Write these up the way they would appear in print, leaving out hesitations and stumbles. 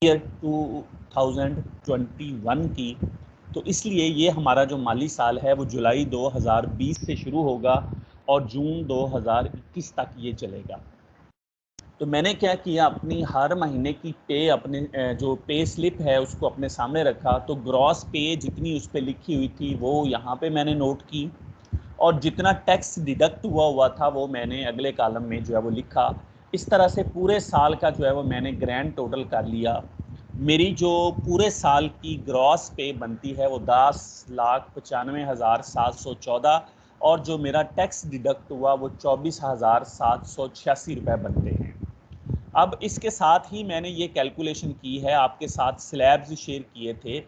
Year 2021 की। तो इसलिए ये हमारा जो माली साल है वो जुलाई 2020 से शुरू होगा और जून 2021 तक ये चलेगा। तो मैंने क्या किया, अपनी हर महीने की पे, अपने जो पे स्लिप है उसको अपने सामने रखा। तो ग्रॉस पे जितनी उस पर लिखी हुई थी वो यहाँ पे मैंने नोट की, और जितना टैक्स डिडक्ट हुआ था वो मैंने अगले कॉलम में जो है वो लिखा। इस तरह से पूरे साल का जो है वो मैंने ग्रैंड टोटल कर लिया। मेरी जो पूरे साल की ग्रॉस पे बनती है वो 10,95,714, और जो मेरा टैक्स डिडक्ट हुआ वो 24,786 रुपये बनते हैं। अब इसके साथ ही मैंने ये कैलकुलेशन की है, आपके साथ स्लैब्स शेयर किए थे।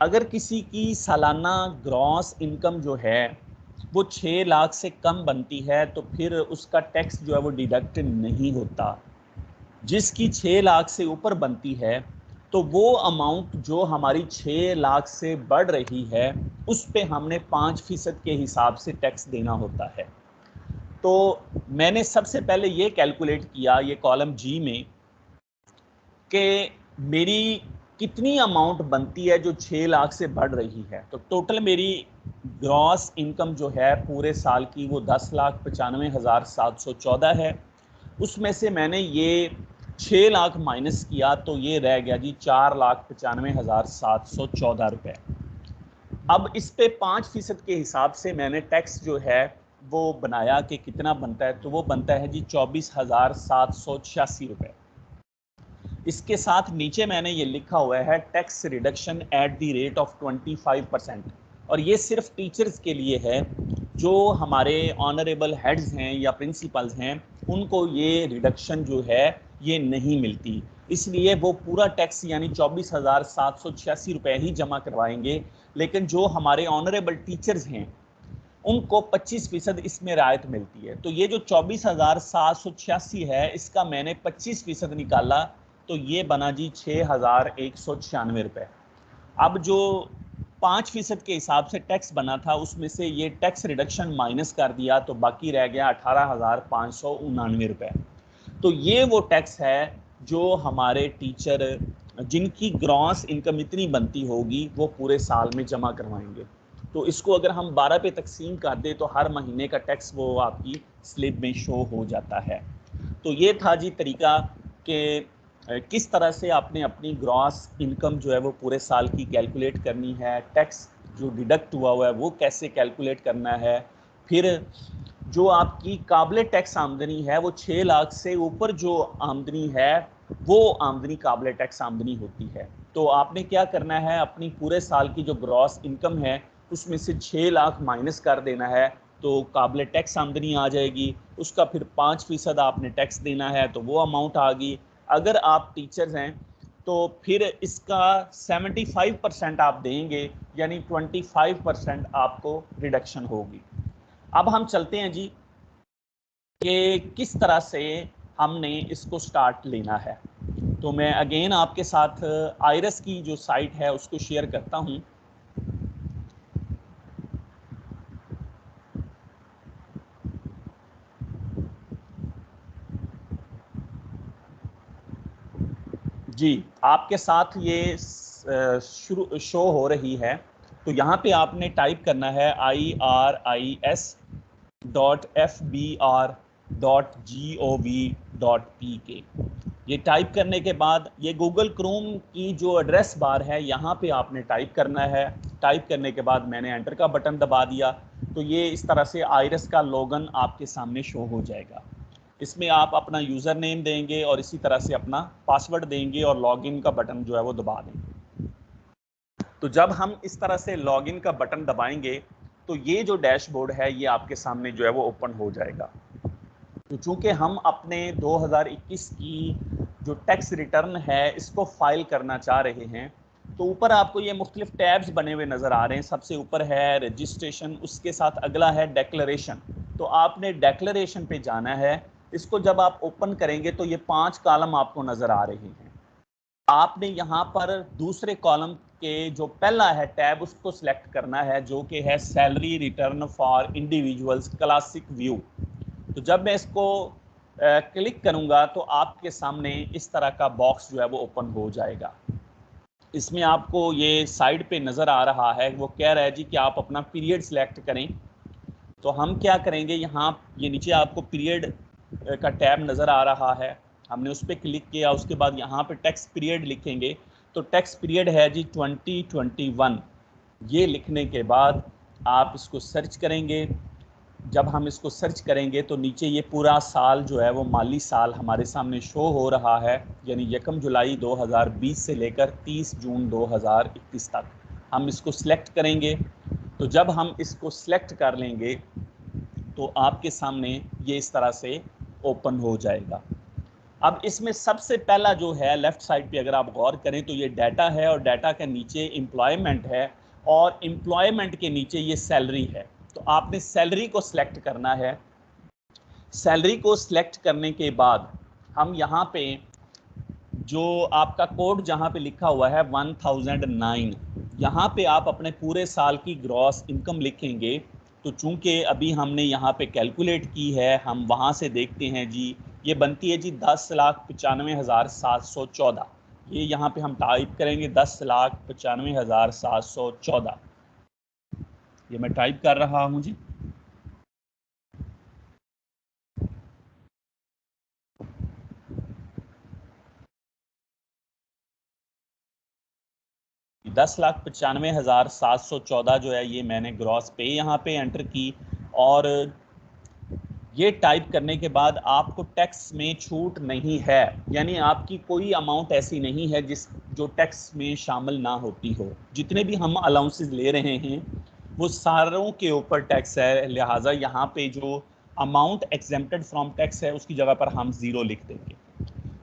अगर किसी की सालाना ग्रॉस इनकम जो है वो 6 लाख से कम बनती है तो फिर उसका टैक्स जो है वो डिडक्ट नहीं होता। जिसकी 6 लाख से ऊपर बनती है तो वो अमाउंट जो हमारी 6 लाख से बढ़ रही है उस पे हमने 5% के हिसाब से टैक्स देना होता है। तो मैंने सबसे पहले ये कैलकुलेट किया, ये कॉलम जी में, कि मेरी कितनी अमाउंट बनती है जो 6 लाख से बढ़ रही है। तो टोटल मेरी ग्रॉस इनकम जो है पूरे साल की वो 10,95,714 है। उसमें से मैंने ये 6 लाख माइनस किया तो ये रह गया जी 4,95,714 रुपये। अब इस पे 5% के हिसाब से मैंने टैक्स जो है वो बनाया कि कितना बनता है, तो वो बनता है जी 24,786 रुपये। इसके साथ नीचे मैंने ये लिखा हुआ है tax reduction at the rate of 25%, और ये सिर्फ टीचर्स के लिए है। जो हमारे ऑनरेबल हेड्स हैं या प्रिंसिपल्स हैं उनको ये रिडक्शन जो है ये नहीं मिलती, इसलिए वो पूरा टैक्स यानी 24,786 रुपये ही जमा करवाएंगे। लेकिन जो हमारे ऑनरेबल टीचर्स हैं उनको 25% इसमें रायत मिलती है। तो ये जो 24,786 है इसका मैंने 25% निकाला तो ये बना जी 6,196 रुपये। अब जो 5% के हिसाब से टैक्स बना था उसमें से ये टैक्स रिडक्शन माइनस कर दिया तो बाकी रह गया 18,599 रुपये। तो ये वो टैक्स है जो हमारे टीचर जिनकी ग्रॉस इनकम इतनी बनती होगी वो पूरे साल में जमा करवाएंगे। तो इसको अगर हम 12 पे तकसीम कर दें तो हर महीने का टैक्स वो आपकी स्लिप में शो हो जाता है। तो ये था जी तरीका कि किस तरह से आपने अपनी ग्रॉस इनकम जो है वो पूरे साल की कैलकुलेट करनी है, टैक्स जो डिडक्ट हुआ है वो कैसे कैलकुलेट करना है, फिर जो आपकी काबिल टैक्स आमदनी है वो 6 लाख से ऊपर जो आमदनी है वो आमदनी काबिल टैक्स आमदनी होती है। तो आपने क्या करना है, अपनी पूरे साल की जो ग्रॉस इनकम है उसमें से 6 लाख माइनस कर देना है तो काबिल टैक्स आमदनी आ जाएगी। उसका फिर 5% आपने टैक्स देना है तो वो अमाउंट आ गई। अगर आप टीचर्स हैं तो फिर इसका 75% आप देंगे यानी 25% आपको रिडक्शन होगी। अब हम चलते हैं जी कि किस तरह से हमने इसको स्टार्ट लेना है। तो मैं अगेन आपके साथ आयरस की जो साइट है उसको शेयर करता हूं। जी, आपके साथ ये शुरू शो हो रही है। तो यहाँ पे आपने टाइप करना है iris.fbr.gov.pk। ये टाइप करने के बाद ये गूगल क्रोम की जो एड्रेस बार है यहाँ पे आपने टाइप करना है। टाइप करने के बाद मैंने एंटर का बटन दबा दिया तो ये इस तरह से आयरस का लोगन आपके सामने शो हो जाएगा। इसमें आप अपना यूज़र नेम देंगे और इसी तरह से अपना पासवर्ड देंगे और लॉगिन का बटन जो है वो दबा देंगे। तो जब हम इस तरह से लॉगिन का बटन दबाएंगे तो ये जो डैशबोर्ड है ये आपके सामने जो है वो ओपन हो जाएगा। तो चूंकि हम अपने 2021 की जो टैक्स रिटर्न है इसको फाइल करना चाह रहे हैं तो ऊपर आपको ये मुख्तलिफ टैब्स बने हुए नज़र आ रहे हैं। सबसे ऊपर है रजिस्ट्रेशन, उसके साथ अगला है डेक्लरेशन। तो आपने डेक्लरेशन पे जाना है। इसको जब आप ओपन करेंगे तो ये 5 कॉलम आपको नज़र आ रहे हैं। आपने यहाँ पर दूसरे कॉलम के जो पहला है टैब उसको सिलेक्ट करना है जो कि है salary return for individuals classic view. तो जब मैं इसको क्लिक करूंगा तो आपके सामने इस तरह का बॉक्स जो है वो ओपन हो जाएगा। इसमें आपको ये साइड पे नज़र आ रहा है, वो कह रहा है जी कि आप अपना पीरियड सिलेक्ट करें। तो हम क्या करेंगे, यहाँ ये नीचे आपको पीरियड का टैब नज़र आ रहा है, हमने उस पर क्लिक किया। उसके बाद यहाँ पे टैक्स पीरियड लिखेंगे, तो टैक्स पीरियड है जी 2021। ये लिखने के बाद आप इसको सर्च करेंगे। जब हम इसको सर्च करेंगे तो नीचे ये पूरा साल जो है वो माली साल हमारे सामने शो हो रहा है, यानी 1 जुलाई 2020 से लेकर 30 जून 2021 तक। हम इसको सिलेक्ट करेंगे। तो जब हम इसको सिलेक्ट कर लेंगे तो आपके सामने ये इस तरह से ओपन हो जाएगा। अब इसमें सबसे पहला जो है लेफ़्ट साइड पे अगर आप गौर करें तो ये डाटा है, और डाटा के नीचे एम्प्लॉयमेंट है, और एम्प्लॉयमेंट के नीचे ये सैलरी है। तो आपने सैलरी को सिलेक्ट करना है। सैलरी को सिलेक्ट करने के बाद हम यहाँ पे जो आपका कोड जहाँ पे लिखा हुआ है 1009, यहाँ पे आप अपने पूरे साल की ग्रॉस इनकम लिखेंगे। तो चूंकि अभी हमने यहाँ पे कैलकुलेट की है, हम वहाँ से देखते हैं जी, ये बनती है जी 10,95,714। ये यहाँ पे हम टाइप करेंगे 10,95,714। ये मैं टाइप कर रहा हूँ जी। $10,95,714 जो है ये मैंने ग्रॉस पे यहाँ पे एंटर की। और ये टाइप करने के बाद आपको टैक्स में छूट नहीं है, यानी आपकी कोई अमाउंट ऐसी नहीं है जो टैक्स में शामिल ना होती हो। जितने भी हम अलाउंसेस ले रहे हैं वो सारों के ऊपर टैक्स है, लिहाजा यहाँ पे जो अमाउंट एग्जेम्प्टेड फ्रॉम टैक्स है उसकी जगह पर हम 0 लिख देंगे।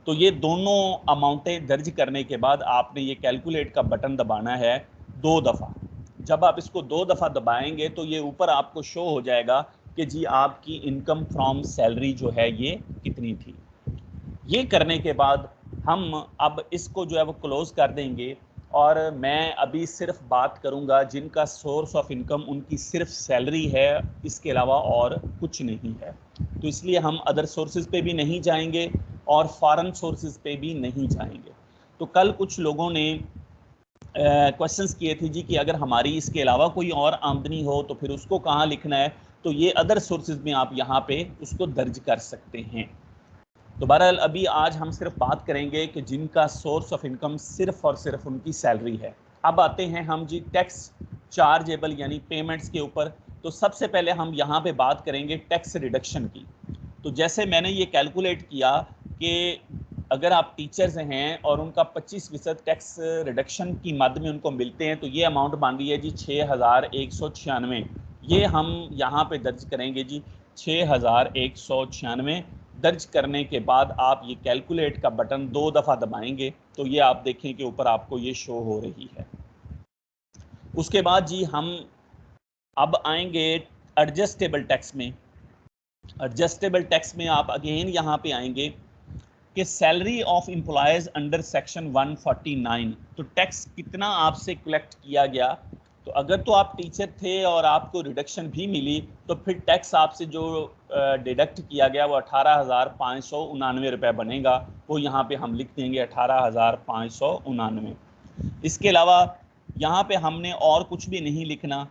तो ये दोनों अमाउंटें दर्ज करने के बाद आपने ये कैलकुलेट का बटन दबाना है 2 दफ़ा। जब आप इसको 2 दफ़ा दबाएंगे तो ये ऊपर आपको शो हो जाएगा कि जी आपकी इनकम फ्रॉम सैलरी जो है ये कितनी थी। ये करने के बाद हम अब इसको जो है वो क्लोज़ कर देंगे, और मैं अभी सिर्फ बात करूंगा जिनका सोर्स ऑफ इनकम उनकी सिर्फ सैलरी है, इसके अलावा और कुछ नहीं है। तो इसलिए हम अदर सोर्सेज पे भी नहीं जाएंगे और फॉरेन सोर्सेज पे भी नहीं जाएंगे। तो कल कुछ लोगों ने क्वेश्चंस किए थे जी कि अगर हमारी इसके अलावा कोई और आमदनी हो तो फिर उसको कहाँ लिखना है। तो ये अदर सोर्सेज में आप यहाँ पे उसको दर्ज कर सकते हैं। तो बहरहाल अभी आज हम सिर्फ बात करेंगे कि जिनका सोर्स ऑफ इनकम सिर्फ और सिर्फ उनकी सैलरी है। अब आते हैं हम जी टैक्स चार्जेबल यानी पेमेंट्स के ऊपर। तो सबसे पहले हम यहाँ पे बात करेंगे टैक्स रिडक्शन की। तो जैसे मैंने ये कैलकुलेट किया कि अगर आप टीचर्स हैं और उनका 25% टैक्स रिडक्शन की मद में उनको मिलते हैं, तो ये अमाउंट बन रही है जी 6,196। ये हम यहाँ पे दर्ज करेंगे जी 6,196। दर्ज करने के बाद आप ये कैलकुलेट का बटन 2 दफ़ा दबाएंगे तो ये आप देखें कि ऊपर आपको ये शो हो रही है। उसके बाद जी हम अब आएंगे एडजस्टेबल टैक्स में। एडजस्टेबल टैक्स में आप अगेन यहाँ पे आएंगे कि salary of employees under section 149, तो टैक्स कितना आपसे कलेक्ट किया गया। तो अगर तो आप टीचर थे और आपको रिडक्शन भी मिली तो फिर टैक्स आपसे जो डिडक्ट किया गया वो 18,599 रुपये बनेगा। वो यहाँ पे हम लिख देंगे 18,599। इसके अलावा यहाँ पे हमने और कुछ भी नहीं लिखना,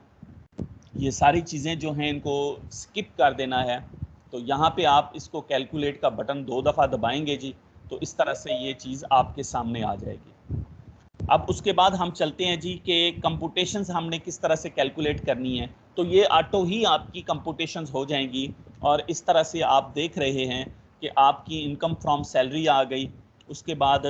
ये सारी चीज़ें जो हैं इनको स्किप कर देना है। तो यहाँ पे आप इसको कैलकुलेट का बटन 2 दफ़ा दबाएंगे जी, तो इस तरह से ये चीज़ आपके सामने आ जाएगी। अब उसके बाद हम चलते हैं जी कि कंप्यूटेशंस हमने किस तरह से कैलकुलेट करनी है। तो ये ऑटो ही आपकी कंप्यूटेशंस हो जाएंगी, और इस तरह से आप देख रहे हैं कि आपकी इनकम फ्रॉम सैलरी आ गई। उसके बाद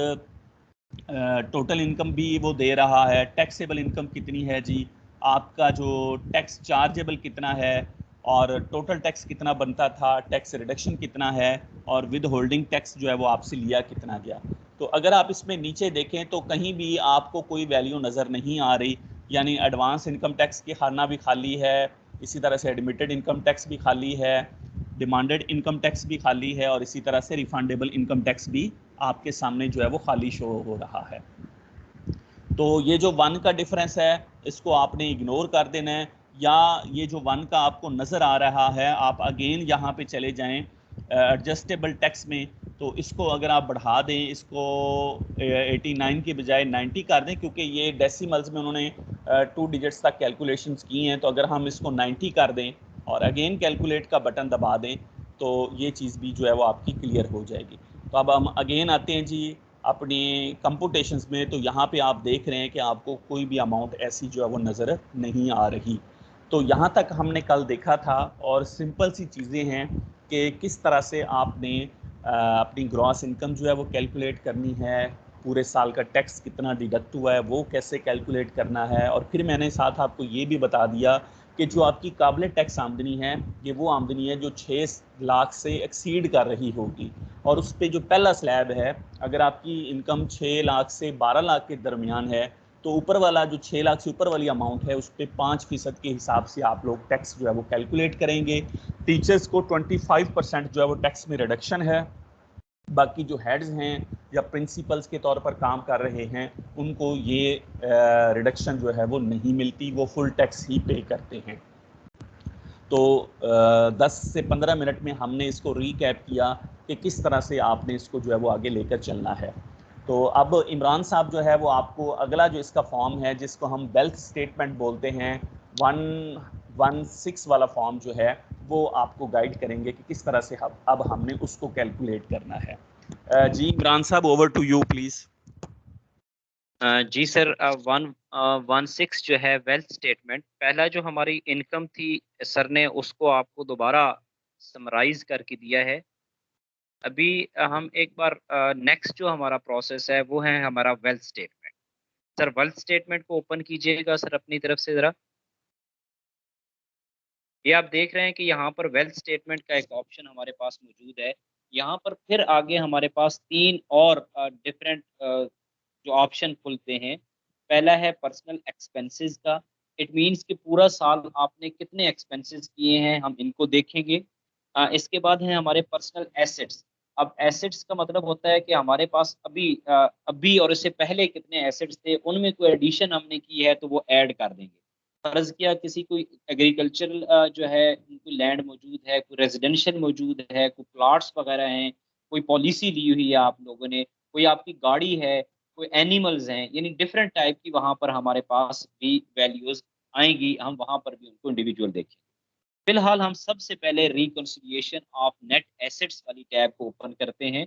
टोटल इनकम भी वो दे रहा है, टैक्सेबल इनकम कितनी है जी, आपका जो टैक्स चार्जेबल कितना है, और टोटल टैक्स कितना बनता था, टैक्स रिडक्शन कितना है, और विद होल्डिंग टैक्स जो है वो आपसे लिया कितना गया। तो अगर आप इसमें नीचे देखें तो कहीं भी आपको कोई वैल्यू नज़र नहीं आ रही, यानी एडवांस इनकम टैक्स की खाना भी खाली है, इसी तरह से एडमिटेड इनकम टैक्स भी खाली है, डिमांडेड इनकम टैक्स भी खाली है, और इसी तरह से रिफंडेबल इनकम टैक्स भी आपके सामने जो है वो खाली शो हो रहा है। तो ये जो 1 का डिफरेंस है इसको आपने इग्नोर कर देना है, या ये जो 1 का आपको नज़र आ रहा है आप अगेन यहाँ पे चले जाएं एडजस्टेबल टैक्स में, तो इसको अगर आप बढ़ा दें, इसको 89 के बजाय 90 कर दें, क्योंकि ये डेसिमल्स में उन्होंने 2 डिजिट्स तक कैलकुलेशंस की हैं, तो अगर हम इसको 90 कर दें और अगेन कैलकुलेट का बटन दबा दें तो ये चीज़ भी जो है वो आपकी क्लियर हो जाएगी। तो अब हम अगेन आते हैं जी अपनी कंप्यूटेशंस में, तो यहाँ पे आप देख रहे हैं कि आपको कोई भी अमाउंट ऐसी जो है वो नज़र नहीं आ रही। तो यहाँ तक हमने कल देखा था, और सिंपल सी चीज़ें हैं कि किस तरह से आपने अपनी ग्रॉस इनकम जो है वो कैलकुलेट करनी है, पूरे साल का टैक्स कितना डिडक्ट हुआ है वो कैसे कैलकुलेट करना है, और फिर मैंने साथ आपको ये भी बता दिया कि जो आपकी काबिल टैक्स आमदनी है, ये वो आमदनी है जो 6 लाख से एक्सीड कर रही होगी, और उस पर जो पहला स्लैब है, अगर आपकी इनकम 6 लाख से 12 लाख के दरमियान है, तो ऊपर वाला जो 6 लाख से ऊपर वाली अमाउंट है उस पर 5% के हिसाब से आप लोग टैक्स जो है वो कैलकुलेट करेंगे। टीचर्स को 25% जो है वो टैक्स में रिडक्शन है। बाकी जो हेड्स हैं या प्रिंसिपल्स के तौर पर काम कर रहे हैं उनको ये रिडक्शन जो है वो नहीं मिलती, वो फुल टैक्स ही पे करते हैं। तो 10 से 15 मिनट में हमने इसको रीकैप किया कि किस तरह से आपने इसको जो है वो आगे लेकर चलना है। तो अब इमरान साहब जो है वो आपको अगला जो इसका फॉर्म है, जिसको हम वेल्थ स्टेटमेंट बोलते हैं, 116 वाला फॉर्म जो है वो आपको गाइड करेंगे कि किस तरह से अब हमने उसको कैलकुलेट करना है। जी इमरान साहब, ओवर टू यू प्लीज़। जी सर, 116 जो है वेल्थ स्टेटमेंट, पहला जो हमारी इनकम थी सर ने उसको आपको दोबारा समराइज करके दिया है। अभी हम एक बार नेक्स्ट जो हमारा प्रोसेस है वो है हमारा wealth statement. Sir wealth statement को ओपन कीजिएगा सर अपनी तरफ से ज़रा। ये आप देख रहे हैं कि यहाँ पर वेल्थ स्टेटमेंट का एक ऑप्शन हमारे पास मौजूद है। यहाँ पर फिर आगे हमारे पास 3 और डिफरेंट जो ऑप्शन खुलते हैं। पहला है पर्सनल एक्सपेंसेस का। इट मींस कि पूरा साल आपने कितने एक्सपेंसेस किए हैं हम इनको देखेंगे। इसके बाद है हमारे पर्सनल एसेट्स। अब एसेट्स का मतलब होता है कि हमारे पास अभी और इससे पहले कितने एसेट्स थे, उनमें कोई एडिशन हमने की है तो वो ऐड कर देंगे। फर्ज किया किसी कोई एग्रीकल्चरल जो है कोई लैंड मौजूद है, कोई रेजिडेंशियल मौजूद है, कोई प्लॉट्स वगैरह हैं, कोई पॉलिसी ली हुई है आप लोगों ने, कोई आपकी गाड़ी है, कोई एनिमल्स हैं, यानी डिफरेंट टाइप की वहां पर हमारे पास भी वैल्यूज आएंगी। हम वहां पर भी उनको इंडिविजुअल देखेंगे। फिलहाल हम सबसे पहले रिकंसिलिएशन ऑफ नेट एसेट्स वाली टैब को ओपन करते हैं।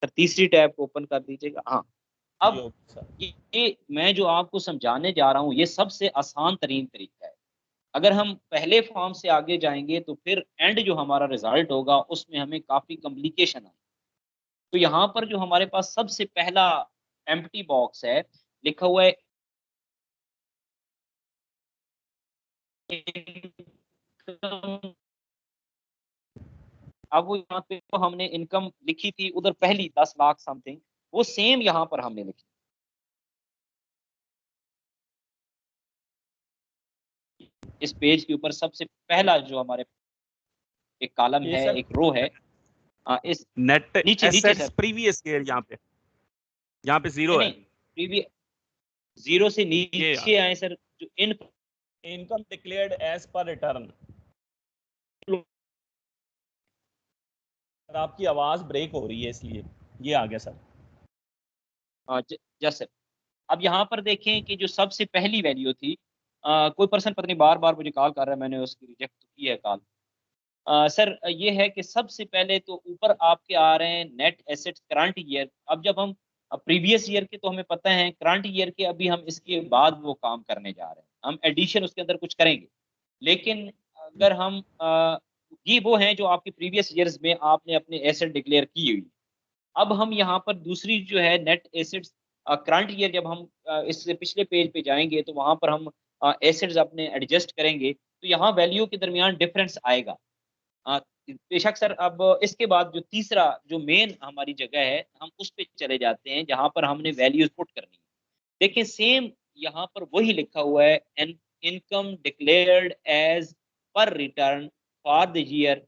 सर तीसरी टैब को ओपन कर दीजिएगा। हाँ, अब ये मैं जो आपको समझाने जा रहा हूँ ये सबसे आसान तरीन तरीका है। अगर हम पहले फॉर्म से आगे जाएंगे तो फिर एंड जो हमारा रिजल्ट होगा उसमें हमें काफी कॉम्प्लिकेशन आए। तो यहाँ पर जो हमारे पास सबसे पहला एम्प्टी बॉक्स है, लिखा हुआ है अब वो यहाँ पे तो हमने इनकम लिखी थी उधर पहली 10 लाख समथिंग, वो सेम यहाँ पर हमने लिखी। इस पेज के ऊपर सबसे पहला जो हमारे एक कॉलम ये है, सर एक रो है, इस नेट नीचे नीचे एसेट्स सर, प्रीवियस ईयर, यहाँ पे नहीं जीरो है। नहीं, प्रीवियस जीरो से ये नीचे आए सर, जो income declared as per return. Sir आपकी आवाज ब्रेक हो रही है इसलिए ये आ गया सर। जैसे अब यहाँ पर देखें कि जो सबसे पहली वैल्यू थी, कोई पर्सन पता नहीं बार बार मुझे कॉल कर रहा है, मैंने उसकी रिजेक्ट की है कॉल। सर ये है कि सबसे पहले तो ऊपर आपके आ रहे हैं नेट एसेट्स करंट ईयर। अब जब हम प्रीवियस ईयर के तो हमें पता है, करंट ईयर के अभी हम इसके बाद वो काम करने जा रहे हैं, हम एडिशन उसके अंदर कुछ करेंगे। लेकिन अगर हम ये वो हैं जो आपके प्रीवियस ईयर्स में आपने अपने एसेट डिक्लेयर की हुई। अब हम यहाँ पर दूसरी जो है नेट एसेट्स करंट ईयर, जब हम इससे पिछले पेज पे जाएंगे तो वहां पर हम एसेट्स अपने एडजस्ट करेंगे तो यहाँ वैल्यू के दरमियान डिफरेंस आएगा। अ, बेशक सर। अब इसके बाद जो तीसरा जो मेन हमारी जगह है हम उस पे चले जाते हैं जहां पर हमने वैल्यूज पुट करनी है। देखिए सेम यहाँ पर वही लिखा हुआ है, an income declared as per return for the year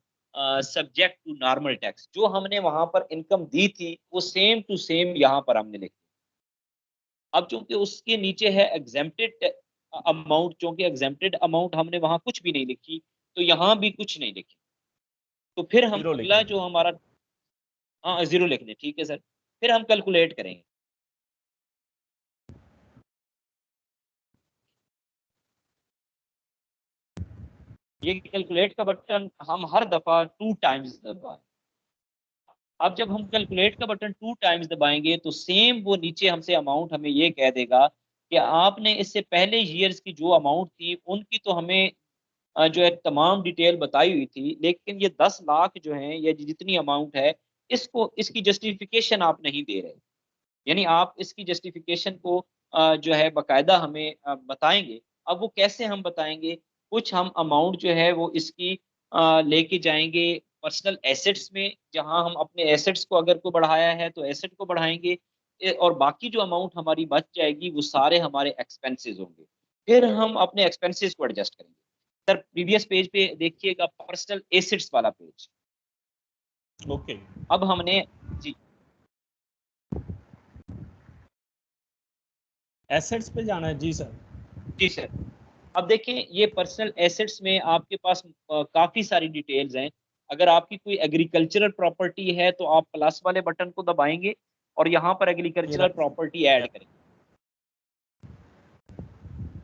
subject to normal tax. जो हमने वहां पर इनकम दी थी वो सेम टू सेम यहाँ पर हमने लिखी। अब चूंकि उसके नीचे है एग्जेम्प्टेड अमाउंट, चूंकि एग्जेम्प्टेड अमाउंट हमने वहां कुछ भी नहीं लिखी तो यहाँ भी कुछ नहीं लिखी। तो फिर हम जीरो अगला लिखेंगे। जो हमारा, हाँ जीरो लिख दें, ठीक है सर। फिर हम कैलकुलेट करेंगे। ये कैलकुलेट का बटन हम हर दफा 2 टाइम्स दबाएं। अब जब हम कैलकुलेट का बटन 2 टाइम्स दबाएंगे तो सेम वो नीचे हमसे अमाउंट हमें ये कह देगा कि आपने इससे पहले ईयर्स की जो अमाउंट थी उनकी तो हमें जो है तमाम डिटेल बताई हुई थी, लेकिन ये 10 लाख जो है या जितनी अमाउंट है, इसको इसकी जस्टिफिकेशन आप नहीं दे रहे। यानी आप इसकी जस्टिफिकेशन को जो है बाकायदा हमें बताएंगे। अब वो कैसे हम बताएंगे? कुछ हम अमाउंट जो है वो इसकी लेके जाएंगे पर्सनल एसेट्स में, जहां हम अपने एसेट्स को अगर को बढ़ाया है तो एसेट को बढ़ाएंगे, और बाकी जो अमाउंट हमारी बच जाएगी वो सारे हमारे एक्सपेंसेस होंगे। फिर हम अपने एक्सपेंसेस को एडजस्ट करेंगे। सर प्रीवियस पेज पे देखिएगा, पर्सनल एसेट्स वाला पेज। ओके। अब हमने, जी एसेट्स पे जाना है, जी सर। जी सर, अब देखें ये पर्सनल एसेट्स में आपके पास काफी सारी डिटेल्स हैं। अगर आपकी कोई एग्रीकल्चरल प्रॉपर्टी है तो आप प्लस वाले बटन को दबाएंगे और यहाँ पर ये एग्रीकल्चरल रहा। प्रॉपर्टी ऐड करेंगे।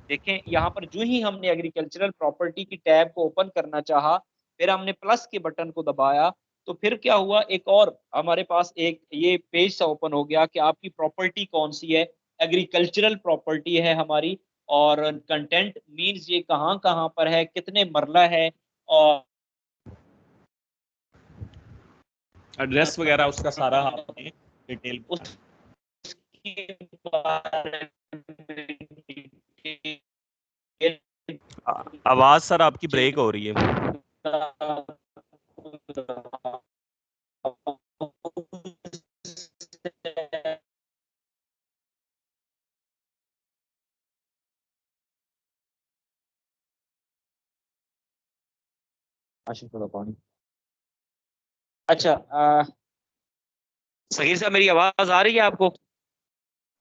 देखें यहाँ पर जो ही हमने एग्रीकल्चरल प्रॉपर्टी की टैब को ओपन करना चाहा, फिर हमने प्लस के बटन को दबाया, तो फिर क्या हुआ, एक और हमारे पास एक ये पेज सा ओपन हो गया कि आपकी प्रॉपर्टी कौन सी है। एग्रीकल्चरल प्रॉपर्टी है हमारी, और कंटेंट मींस ये कहाँ कहाँ पर है, कितने मरला है, और एड्रेस वगैरह उसका सारा आपने डिटेल बतानी। उसके बारे में आवाज सर आपकी ब्रेक हो रही है। थोड़ा पानी। अच्छा, सहीर साहब मेरी आवाज आ रही है आपको?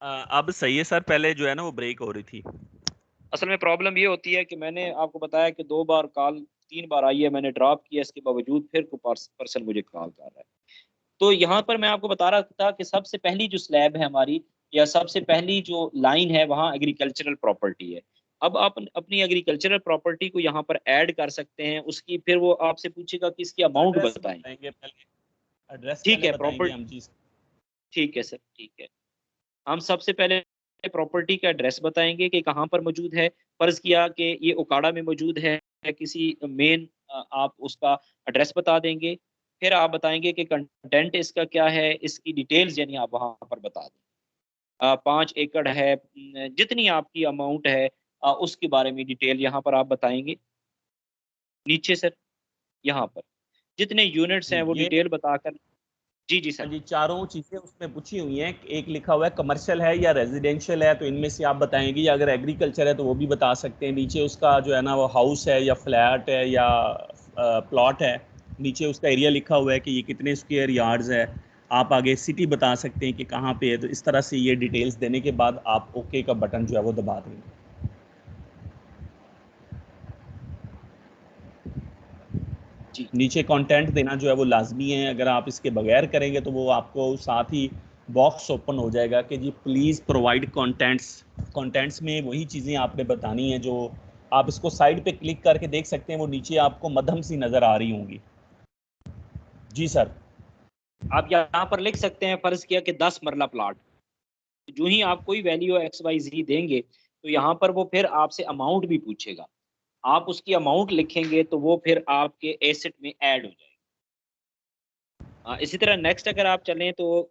अब सही है सर, पहले जो है ना वो ब्रेक हो रही थी। असल में प्रॉब्लम ये होती है कि मैंने आपको बताया कि 2 बार कॉल, 3 बार आई है, मैंने ड्रॉप किया, इसके बावजूद फिर को पर्सन मुझे कॉल कर रहा है। तो यहाँ पर मैं आपको बता रहा था कि सबसे पहली जो स्लैब है हमारी, या सबसे पहली जो लाइन है, वहाँ एग्रीकल्चरल प्रॉपर्टी है। अब आप अपनी एग्रीकल्चरल प्रॉपर्टी को यहाँ पर ऐड कर सकते हैं। उसकी फिर वो आपसे पूछेगा कि इसकी अमाउंट एड्रेस बताएं। बताएंगे पहले, एड्रेस ठीक पहले है, बताएंगे प्रॉपर्टी, हम जी। ठीक है सर, ठीक है। हम सबसे पहले प्रॉपर्टी का एड्रेस बताएंगे कि कहाँ पर मौजूद है। फर्ज किया कि ये ओकाड़ा में मौजूद है, किसी मेन, आप उसका एड्रेस बता देंगे। फिर आप बताएंगे कि कंटेंट इसका क्या है, इसकी डिटेल्स यानी आप वहाँ पर बता दें। 5 एकड़ है, जितनी आपकी अमाउंट है उसके बारे में डिटेल यहाँ पर आप बताएंगे। नीचे सर, यहाँ पर जितने यूनिट्स हैं जी वो ये, डिटेल बताकर। जी जी हाँ सर। जी, चारों चीजें उसमें पूछी हुई हैं। एक लिखा हुआ है कमर्शियल है या रेजिडेंशियल है, तो इनमें से आप बताएंगे। या अगर एग्रीकल्चर है तो वो भी बता सकते हैं। नीचे उसका जो है ना वो हाउस है या फ्लैट है या प्लॉट है। नीचे उसका एरिया लिखा हुआ है कि ये कितने स्क्वायर यार्ड्स है। आप आगे सिटी बता सकते हैं कि कहाँ पे है। तो इस तरह से ये डिटेल्स देने के बाद आप ओके का बटन जो है वो दबा देंगे। जी नीचे कंटेंट देना जो है वो लाजमी है। अगर आप इसके बगैर करेंगे तो वो आपको साथ ही बॉक्स ओपन हो जाएगा कि जी प्लीज़ प्रोवाइड कंटेंट्स। कंटेंट्स में वही चीज़ें आपने बतानी है जो आप इसको साइड पे क्लिक करके देख सकते हैं, वो नीचे आपको मध्यम सी नज़र आ रही होंगी। जी सर। आप यहाँ पर लिख सकते हैं, फर्ज किया कि 10 मरला प्लाट। जो ही आप कोई वैल्यू एक्स वाई जी देंगे तो यहाँ पर वो फिर आपसे अमाउंट भी पूछेगा। आप उसकी अमाउंट लिखेंगे तो वो फिर आपके एसेट में ऐड हो जाएगी। इसी तरह नेक्स्ट अगर आप चलें तो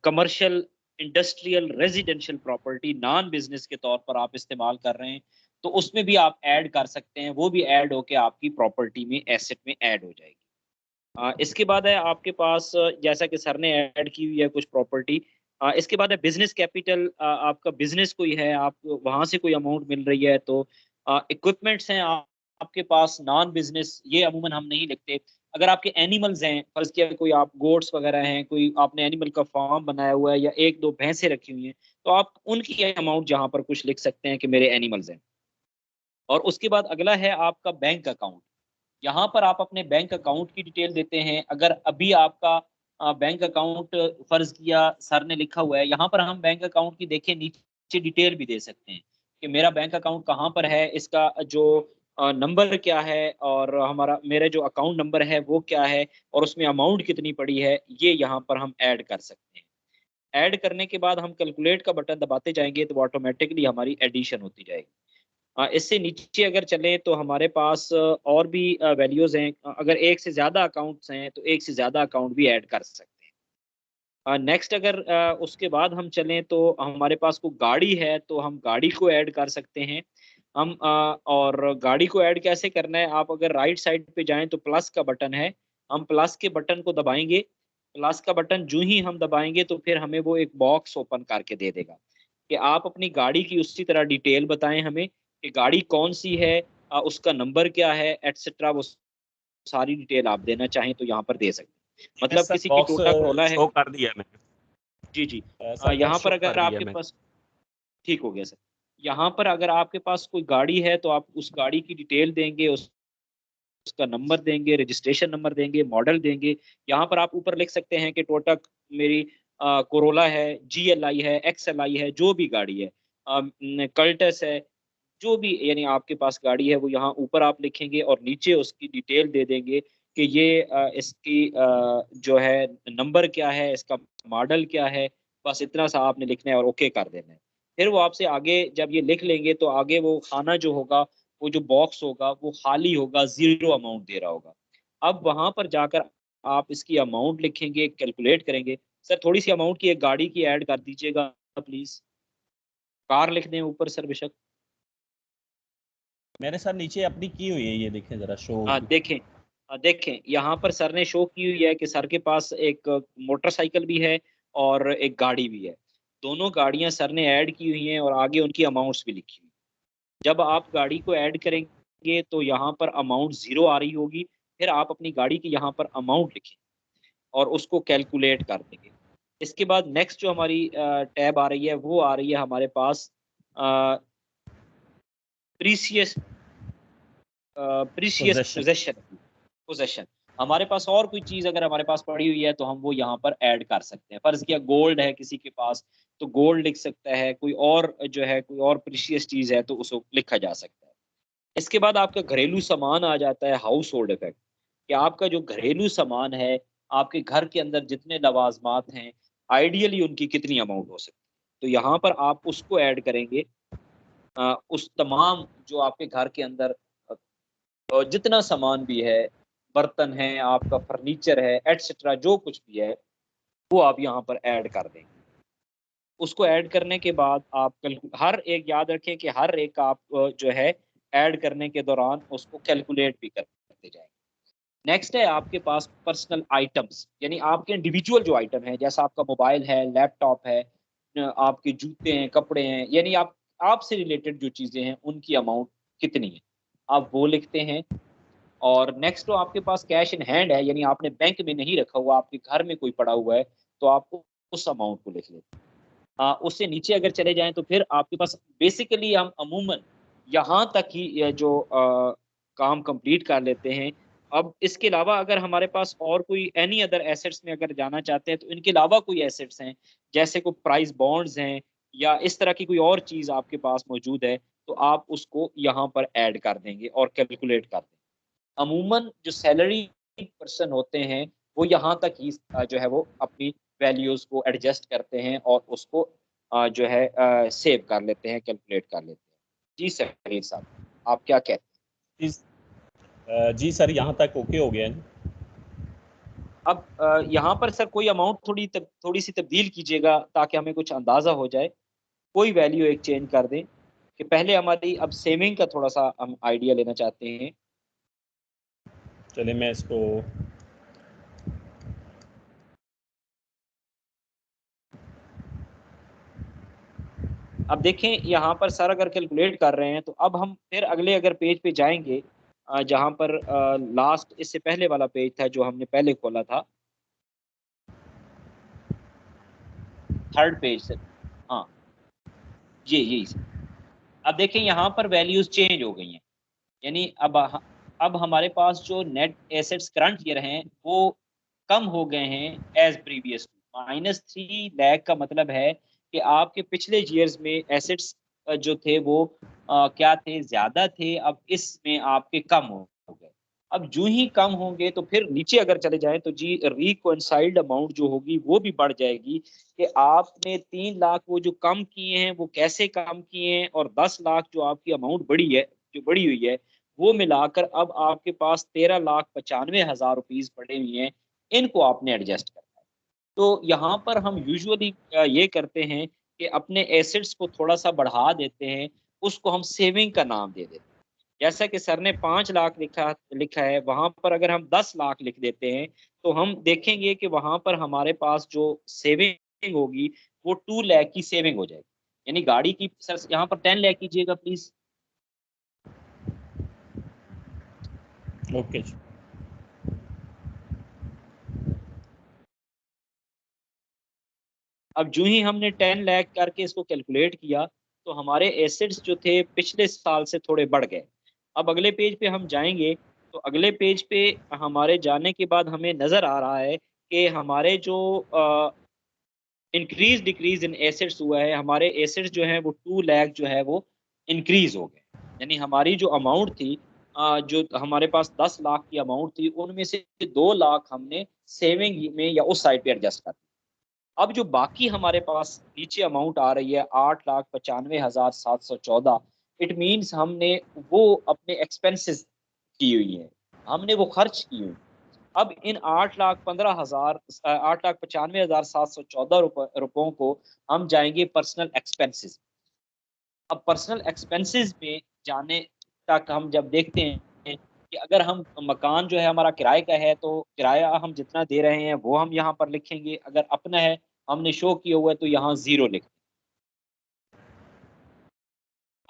commercial, industrial, residential property non business के तौर पर आप इस्तेमाल कर रहे हैं, तो उसमें भी आप ऐड कर सकते हैं। वो भी ऐड होके आपकी प्रॉपर्टी में, एसेट में ऐड हो जाएगी। इसके बाद है आपके पास, जैसा कि सर ने ऐड की हुई है कुछ प्रॉपर्टी। इसके बाद है बिजनेस कैपिटल। आपका बिजनेस कोई है, आप वहां से कोई अमाउंट मिल रही है, तो इक्विपमेंट्स हैं आपके पास नॉन बिजनेस, ये अमूमन हम नहीं लिखते। अगर आपके एनिमल्स हैं, फर्ज किया कोई आप गोट्स वगैरह हैं, कोई आपने एनिमल का फार्म बनाया हुआ है या 1-2 भैंसें रखी हुई हैं, तो आप उनकी अमाउंट जहां पर कुछ लिख सकते हैं कि मेरे एनिमल्स हैं। और उसके बाद अगला है आपका बैंक अकाउंट। यहाँ पर आप अपने बैंक अकाउंट की डिटेल देते हैं। अगर अभी आपका बैंक अकाउंट फर्ज किया सर ने लिखा हुआ है, यहाँ पर हम बैंक अकाउंट की देखें नीचे डिटेल भी दे सकते हैं कि मेरा बैंक अकाउंट कहाँ पर है, इसका जो नंबर क्या है और हमारा मेरा जो अकाउंट नंबर है वो क्या है और उसमें अमाउंट कितनी पड़ी है, ये यहाँ पर हम ऐड कर सकते हैं। ऐड करने के बाद हम कैलकुलेट का बटन दबाते जाएंगे तो ऑटोमेटिकली हमारी एडिशन होती जाएगी। इससे नीचे अगर चलें तो हमारे पास और भी वैल्यूज़ हैं। अगर एक से ज़्यादा अकाउंट्स हैं तो एक से ज़्यादा अकाउंट भी ऐड कर सकते हैं। नेक्स्ट अगर उसके बाद हम चलें तो हमारे पास कोई गाड़ी है तो हम गाड़ी को ऐड कर सकते हैं। हम और गाड़ी को ऐड कैसे करना है, आप अगर राइट साइड पे जाएँ तो प्लस का बटन है, हम प्लस के बटन को दबाएँगे। प्लस का बटन जो ही हम दबाएँगे तो फिर हमें वो एक बॉक्स ओपन करके दे देगा कि आप अपनी गाड़ी की उसी तरह डिटेल बताएँ हमें कि गाड़ी कौन-सी है, उसका नंबर क्या है, एटसेट्रा वो सारी डिटेल आप देना चाहें तो यहाँ पर दे सकते हैं। यस मतलब सर, किसी की बॉक्स टोयोटा कोरोला है। शो कर दिया मैंने। जी, जी। सर यहाँ बॉक्स शो पर कर अगर दिया आपके मैंने। पास ठीक हो गया सर। यहाँ पर अगर आपके पास कोई गाड़ी है तो आप उस गाड़ी की डिटेल देंगे, उसका नंबर देंगे, रजिस्ट्रेशन नंबर देंगे, मॉडल देंगे। यहाँ पर आप ऊपर लिख सकते हैं कि टोयोटा मेरी कोरोला है, जीएलआई है, एक्सएलआई है, जो भी गाड़ी है। कल्टस है, जो भी यानी आपके पास गाड़ी है वो यहाँ ऊपर आप लिखेंगे और नीचे उसकी डिटेल दे देंगे कि ये इसकी जो है नंबर क्या है, इसका मॉडल क्या है, बस इतना सा आपने लिखना है और ओके कर देना है। फिर वो आपसे आगे जब ये लिख लेंगे तो आगे वो खाना जो होगा, वो जो बॉक्स होगा वो खाली होगा, ज़ीरो अमाउंट दे रहा होगा। अब वहाँ पर जाकर आप इसकी अमाउंट लिखेंगे, कैलकुलेट करेंगे। सर थोड़ी-सी अमाउंट की एक गाड़ी की ऐड कर दीजिएगा प्लीज़। कार लिख दें ऊपर सर बेशक। मैंने सर नीचे अपनी की हुई है, ये देखें जरा शो हाँ, होगी। देखें देखें यहाँ पर सर ने शो की हुई है कि सर के पास एक मोटरसाइकिल भी है और एक गाड़ी भी है। दोनों गाड़ियाँ सर ने ऐड की हुई हैं और आगे उनकी अमाउंट्स भी लिखी हुई हैं। जब आप गाड़ी को ऐड करेंगे तो यहाँ पर अमाउंट ज़ीरो आ रही होगी, फिर आप अपनी गाड़ी की यहाँ पर अमाउंट लिखें और उसको कैलकुलेट कर देंगे। इसके बाद नेक्स्ट जो हमारी टैब आ रही है, वो आ रही है हमारे पास अ, प्रीसियस प्रीशियस पोजेशन। पोज़ेशन। हमारे पास और कोई चीज़ अगर हमारे पास पड़ी हुई है तो हम वो यहाँ पर ऐड कर सकते हैं। फ़र्ज़ किया गोल्ड है किसी के पास, तो गोल्ड लिख सकता है, कोई और जो है कोई और प्रीशियस चीज़ है तो उसको लिखा जा सकता है। इसके बाद आपका घरेलू सामान आ जाता है, हाउस होल्ड इफ़ेक्ट, कि आपका जो घरेलू सामान है, आपके घर के अंदर जितने लवाज़मात हैं, आइडियली उनकी कितनी अमाउंट हो सकती है। तो यहाँ पर आप उसको ऐड करेंगे। उस तमाम जो आपके घर के अंदर जितना सामान भी है, बर्तन हैं, आपका फर्नीचर है, एटसेट्रा जो कुछ भी है, वो आप यहाँ पर ऐड कर देंगे। उसको ऐड करने के बाद आप हर एक याद रखें कि हर एक आप जो है ऐड करने के दौरान उसको कैलकुलेट भी करते जाएँ। नेक्स्ट है आपके पास पर्सनल आइटम्स, यानी आपके इंडिविजुअल जो आइटम है, जैसा आपका मोबाइल है, लैपटॉप है, आपके जूते हैं, कपड़े हैं, यानी आप आपसे रिलेटेड जो चीज़ें हैं, उनकी अमाउंट कितनी है, आप वो लिखते हैं। और नेक्स्ट तो आपके पास कैश इन हैंड है, यानी आपने बैंक में नहीं रखा हुआ, आपके घर में कोई पड़ा हुआ है, तो आप उस अमाउंट को लिख लेते हैं। उससे नीचे अगर चले जाएँ तो फिर आपके पास बेसिकली हम अमूमन यहाँ तक ही ये जो काम कंप्लीट कर लेते हैं। अब इसके अलावा अगर हमारे पास और कोई एनी अदर एसेट्स में अगर जाना चाहते हैं, तो इनके अलावा कोई एसेट्स हैं, जैसे कोई प्राइस बॉन्ड्स हैं या इस तरह की कोई और चीज़ आपके पास मौजूद है, तो आप उसको यहाँ पर ऐड कर देंगे और कैलकुलेट कर देंगे। अमूमन जो सैलरी पर्सन होते हैं, वो यहाँ तक ही जो है वो अपनी वैल्यूज़ को एडजस्ट करते हैं और उसको जो है सेव कर लेते हैं, कैलकुलेट कर लेते हैं। जी सलील साहब, आप क्या कहते हैं? जी सर, यहाँ तक ओके हो गया है। अब यहाँ पर सर कोई अमाउंट थोड़ी-सी तब्दील कीजिएगा ताकि हमें कुछ अंदाज़ा हो जाए। कोई वैल्यू एक चेंज कर दें कि पहले हमारी अब सेविंग का थोड़ा-सा हम आइडिया लेना चाहते हैं। चलिए मैं इसको अब देखें यहाँ पर सर अगर कैलकुलेट कर रहे हैं तो अब हम फिर अगले अगर पेज पे जाएँगे जहाँ पर लास्ट इससे पहले वाला पेज था जो हमने पहले खोला था, थर्ड पेज से हाँ, ये यही सर। अब देखें यहाँ पर वैल्यूज़ चेंज हो गई हैं। यानी अब अब हमारे पास जो नेट एसेट्स करंट ईयर हैं वो कम हो गए हैं एज प्रीवियस। -3 लाख का मतलब है कि आपके पिछले ईयर्स में एसेट्स जो थे वो क्या थे, ज्यादा थे, अब इसमें आपके कम हो गए। अब जो ही कम होंगे तो फिर नीचे अगर चले जाएं तो जी रिकॉन्साइल्ड अमाउंट जो होगी वो भी बढ़ जाएगी कि आपने 3 लाख वो जो कम किए हैं वो कैसे कम किए हैं, और 10 लाख जो आपकी अमाउंट बढ़ी है, जो बढ़ी हुई है, वो मिलाकर अब आपके पास 13,95,000 रुपीज पड़े हुए हैं। इनको आपने एडजस्ट करना है। तो यहाँ पर हम यूजुअली ये करते हैं कि अपने एसेट्स को थोड़ा सा बढ़ा देते हैं, उसको हम सेविंग का नाम दे देते हैं। जैसा कि सर ने 5 लाख लिखा लिखा है, वहां पर अगर हम 10 लाख लिख देते हैं तो हम देखेंगे कि वहां पर हमारे पास जो सेविंग होगी वो 2 लाख की सेविंग हो जाएगी। यानी गाड़ी की, सर यहाँ पर 10 लाख कीजिएगा प्लीज। ओके जी। अब जो ही हमने 10 लाख करके इसको कैलकुलेट किया तो हमारे एसेट्स जो थे पिछले साल से थोड़े बढ़ गए। अब अगले पेज पे हम जाएंगे तो अगले पेज पे हमारे जाने के बाद हमें नजर आ रहा है कि हमारे जो इंक्रीज डिक्रीज इन एसेट्स हुआ है, हमारे एसेट्स जो है वो 2 लाख जो है वो इंक्रीज हो गए। यानी हमारी जो अमाउंट थी, जो हमारे पास 10 लाख की अमाउंट थी, उनमें से 2 लाख हमने सेविंग में या उस साइड पे एडजस्ट कर दिया। अब जो बाकी हमारे पास नीचे अमाउंट आ रही है 8,95,714, इट मीन्स हमने वो अपने एक्सपेंसेस की हुई है, हमने वो खर्च की हुई। अब इन 8,95,714 रुपयों को हम जाएंगे पर्सनल एक्सपेंसेस। अब पर्सनल एक्सपेंसेस में जाने तक हम जब देखते हैं कि अगर हम मकान जो है हमारा किराए का है तो किराया हम जितना दे रहे हैं वो हम यहाँ पर लिखेंगे, अगर अपना है हमने शो किया हुआ है तो यहाँ 0 लिखें।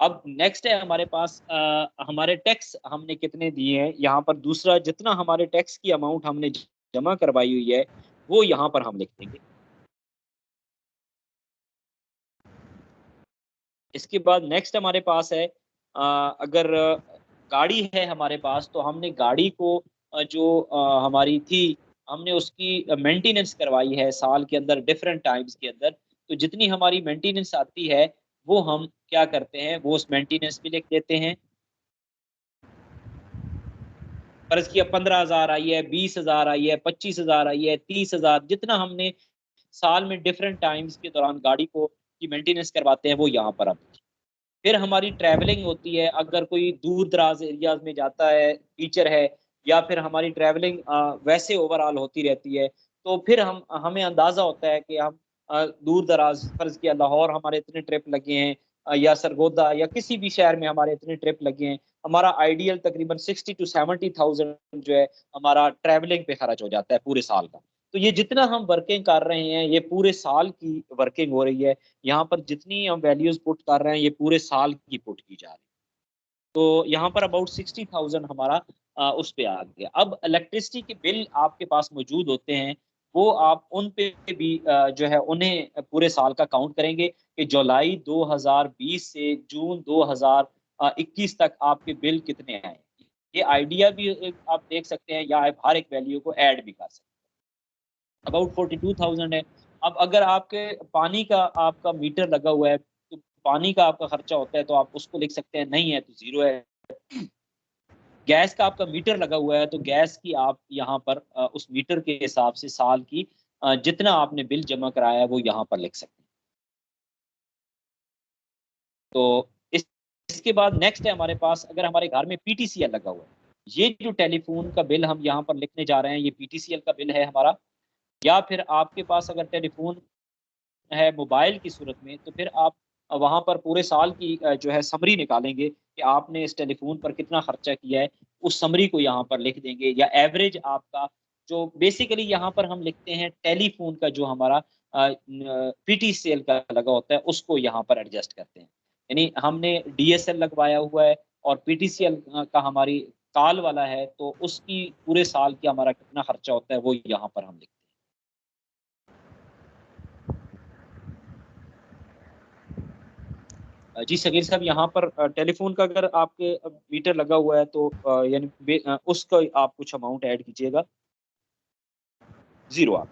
अब नेक्स्ट है हमारे पास हमारे टैक्स हमने कितने दिए हैं, यहाँ पर दूसरा जितना हमारे टैक्स की अमाउंट हमने जमा करवाई हुई है वो यहाँ पर हम लिख देंगे। इसके बाद नेक्स्ट हमारे पास है अगर गाड़ी है हमारे पास तो हमने गाड़ी को जो हमारी थी, हमने उसकी मेंटेनेंस करवाई है साल के अंदर डिफरेंट टाइम्स के अंदर। तो जितनी हमारी मेंटेनेंस आती है वो हम क्या करते हैं, वो उस मेंटेनेंस पे लिख देते हैं। फर्ज किया 15,000 आई है, 20,000 आई है, 25,000 आई है, 30,000, जितना हमने साल में डिफरेंट टाइम्स के दौरान गाड़ी को की मेंटेनेंस करवाते हैं वो यहाँ पर हम। फिर हमारी ट्रैवलिंग होती है, अगर कोई दूर दराज एरियाज में जाता है, टीचर है, या फिर हमारी ट्रैवलिंग वैसे ओवरऑल होती रहती है, तो फिर हम हमें अंदाज़ा होता है कि हम दूर दराज, फर्ज किया लाहौर हमारे इतने ट्रिप लगे हैं, या सरगोदा या किसी भी शहर में हमारे इतने ट्रिप लगे हैं, हमारा आइडियल तकरीबन 60 to 70,000 जो है हमारा ट्रैवलिंग पे खर्च हो जाता है पूरे साल का। तो ये जितना हम वर्किंग कर रहे हैं ये पूरे साल की वर्किंग हो रही है। यहाँ पर जितनी हम वैल्यूज पुट कर रहे हैं ये पूरे साल की पुट की जा रही है। तो यहाँ पर अबाउट 60,000 हमारा उस पे आ गया। अब इलेक्ट्रिसिटी के बिल आपके पास मौजूद होते हैं, वो आप उन पे भी जो है उन्हें पूरे साल का काउंट करेंगे कि जुलाई 2020 से जून 2021 तक आपके बिल कितने आए। ये आइडिया भी आप देख सकते हैं, या आप हर एक वैल्यू को ऐड भी कर सकते हैं। अबाउट 42,000 है। अब अगर आपके पानी का आपका मीटर लगा हुआ है तो पानी का आपका खर्चा होता है तो आप उसको लिख सकते हैं, नहीं है तो 0 है। गैस का आपका मीटर लगा हुआ है तो गैस की आप यहाँ पर उस मीटर के हिसाब से साल की जितना आपने बिल जमा कराया है वो यहाँ पर लिख सकते हैं। तो इसके बाद नेक्स्ट है हमारे पास, अगर हमारे घर में पीटीसीएल लगा हुआ है, ये जो टेलीफोन का बिल हम यहाँ पर लिखने जा रहे हैं ये पीटीसीएल का बिल है हमारा। या फिर आपके पास अगर टेलीफोन है मोबाइल की सूरत में तो फिर आप वहाँ पर पूरे साल की जो है समरी निकालेंगे कि आपने इस टेलीफोन पर कितना खर्चा किया है, उस समरी को यहाँ पर लिख देंगे। या एवरेज आपका जो बेसिकली यहाँ पर हम लिखते हैं टेलीफोन का जो हमारा पीटीसीएल का लगा होता है उसको यहाँ पर एडजस्ट करते हैं। यानी हमने डीएसएल लगवाया हुआ है और पीटीसीएल का हमारी कॉल वाला है तो उसकी पूरे साल की हमारा कितना खर्चा होता है वो यहाँ पर हम लिखते हैं। जी सगीर साहब, यहाँ पर टेलीफोन का अगर आपके मीटर लगा हुआ है तो उसका आप कुछ अमाउंट ऐड कीजिएगा, 0 आप।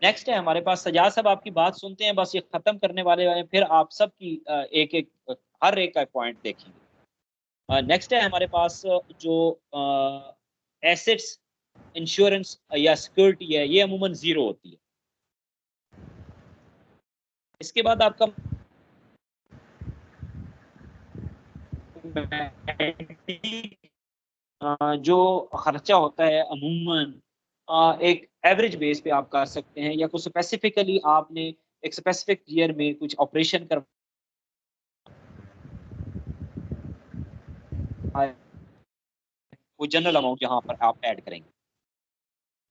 नेक्स्ट है हमारे पास सजाद साहब, आपकी बात सुनते हैं, बस ये खत्म करने वाले हैं, फिर आप सबकी एक-एक हर एक का पॉइंट देखेंगे। नेक्स्ट है हमारे पास जो एसेट्स, इंश्योरेंस या सिक्योरिटी है, ये अमूमन 0 होती है। इसके बाद आपका जो खर्चा होता है अमूमन एक एवरेज बेस पे आप कर सकते हैं, या कुछ स्पेसिफिकली आपने एक स्पेसिफिक ईयर में कुछ ऑपरेशन करवाया, वो जनरल अमाउंट यहाँ पर आप ऐड करेंगे।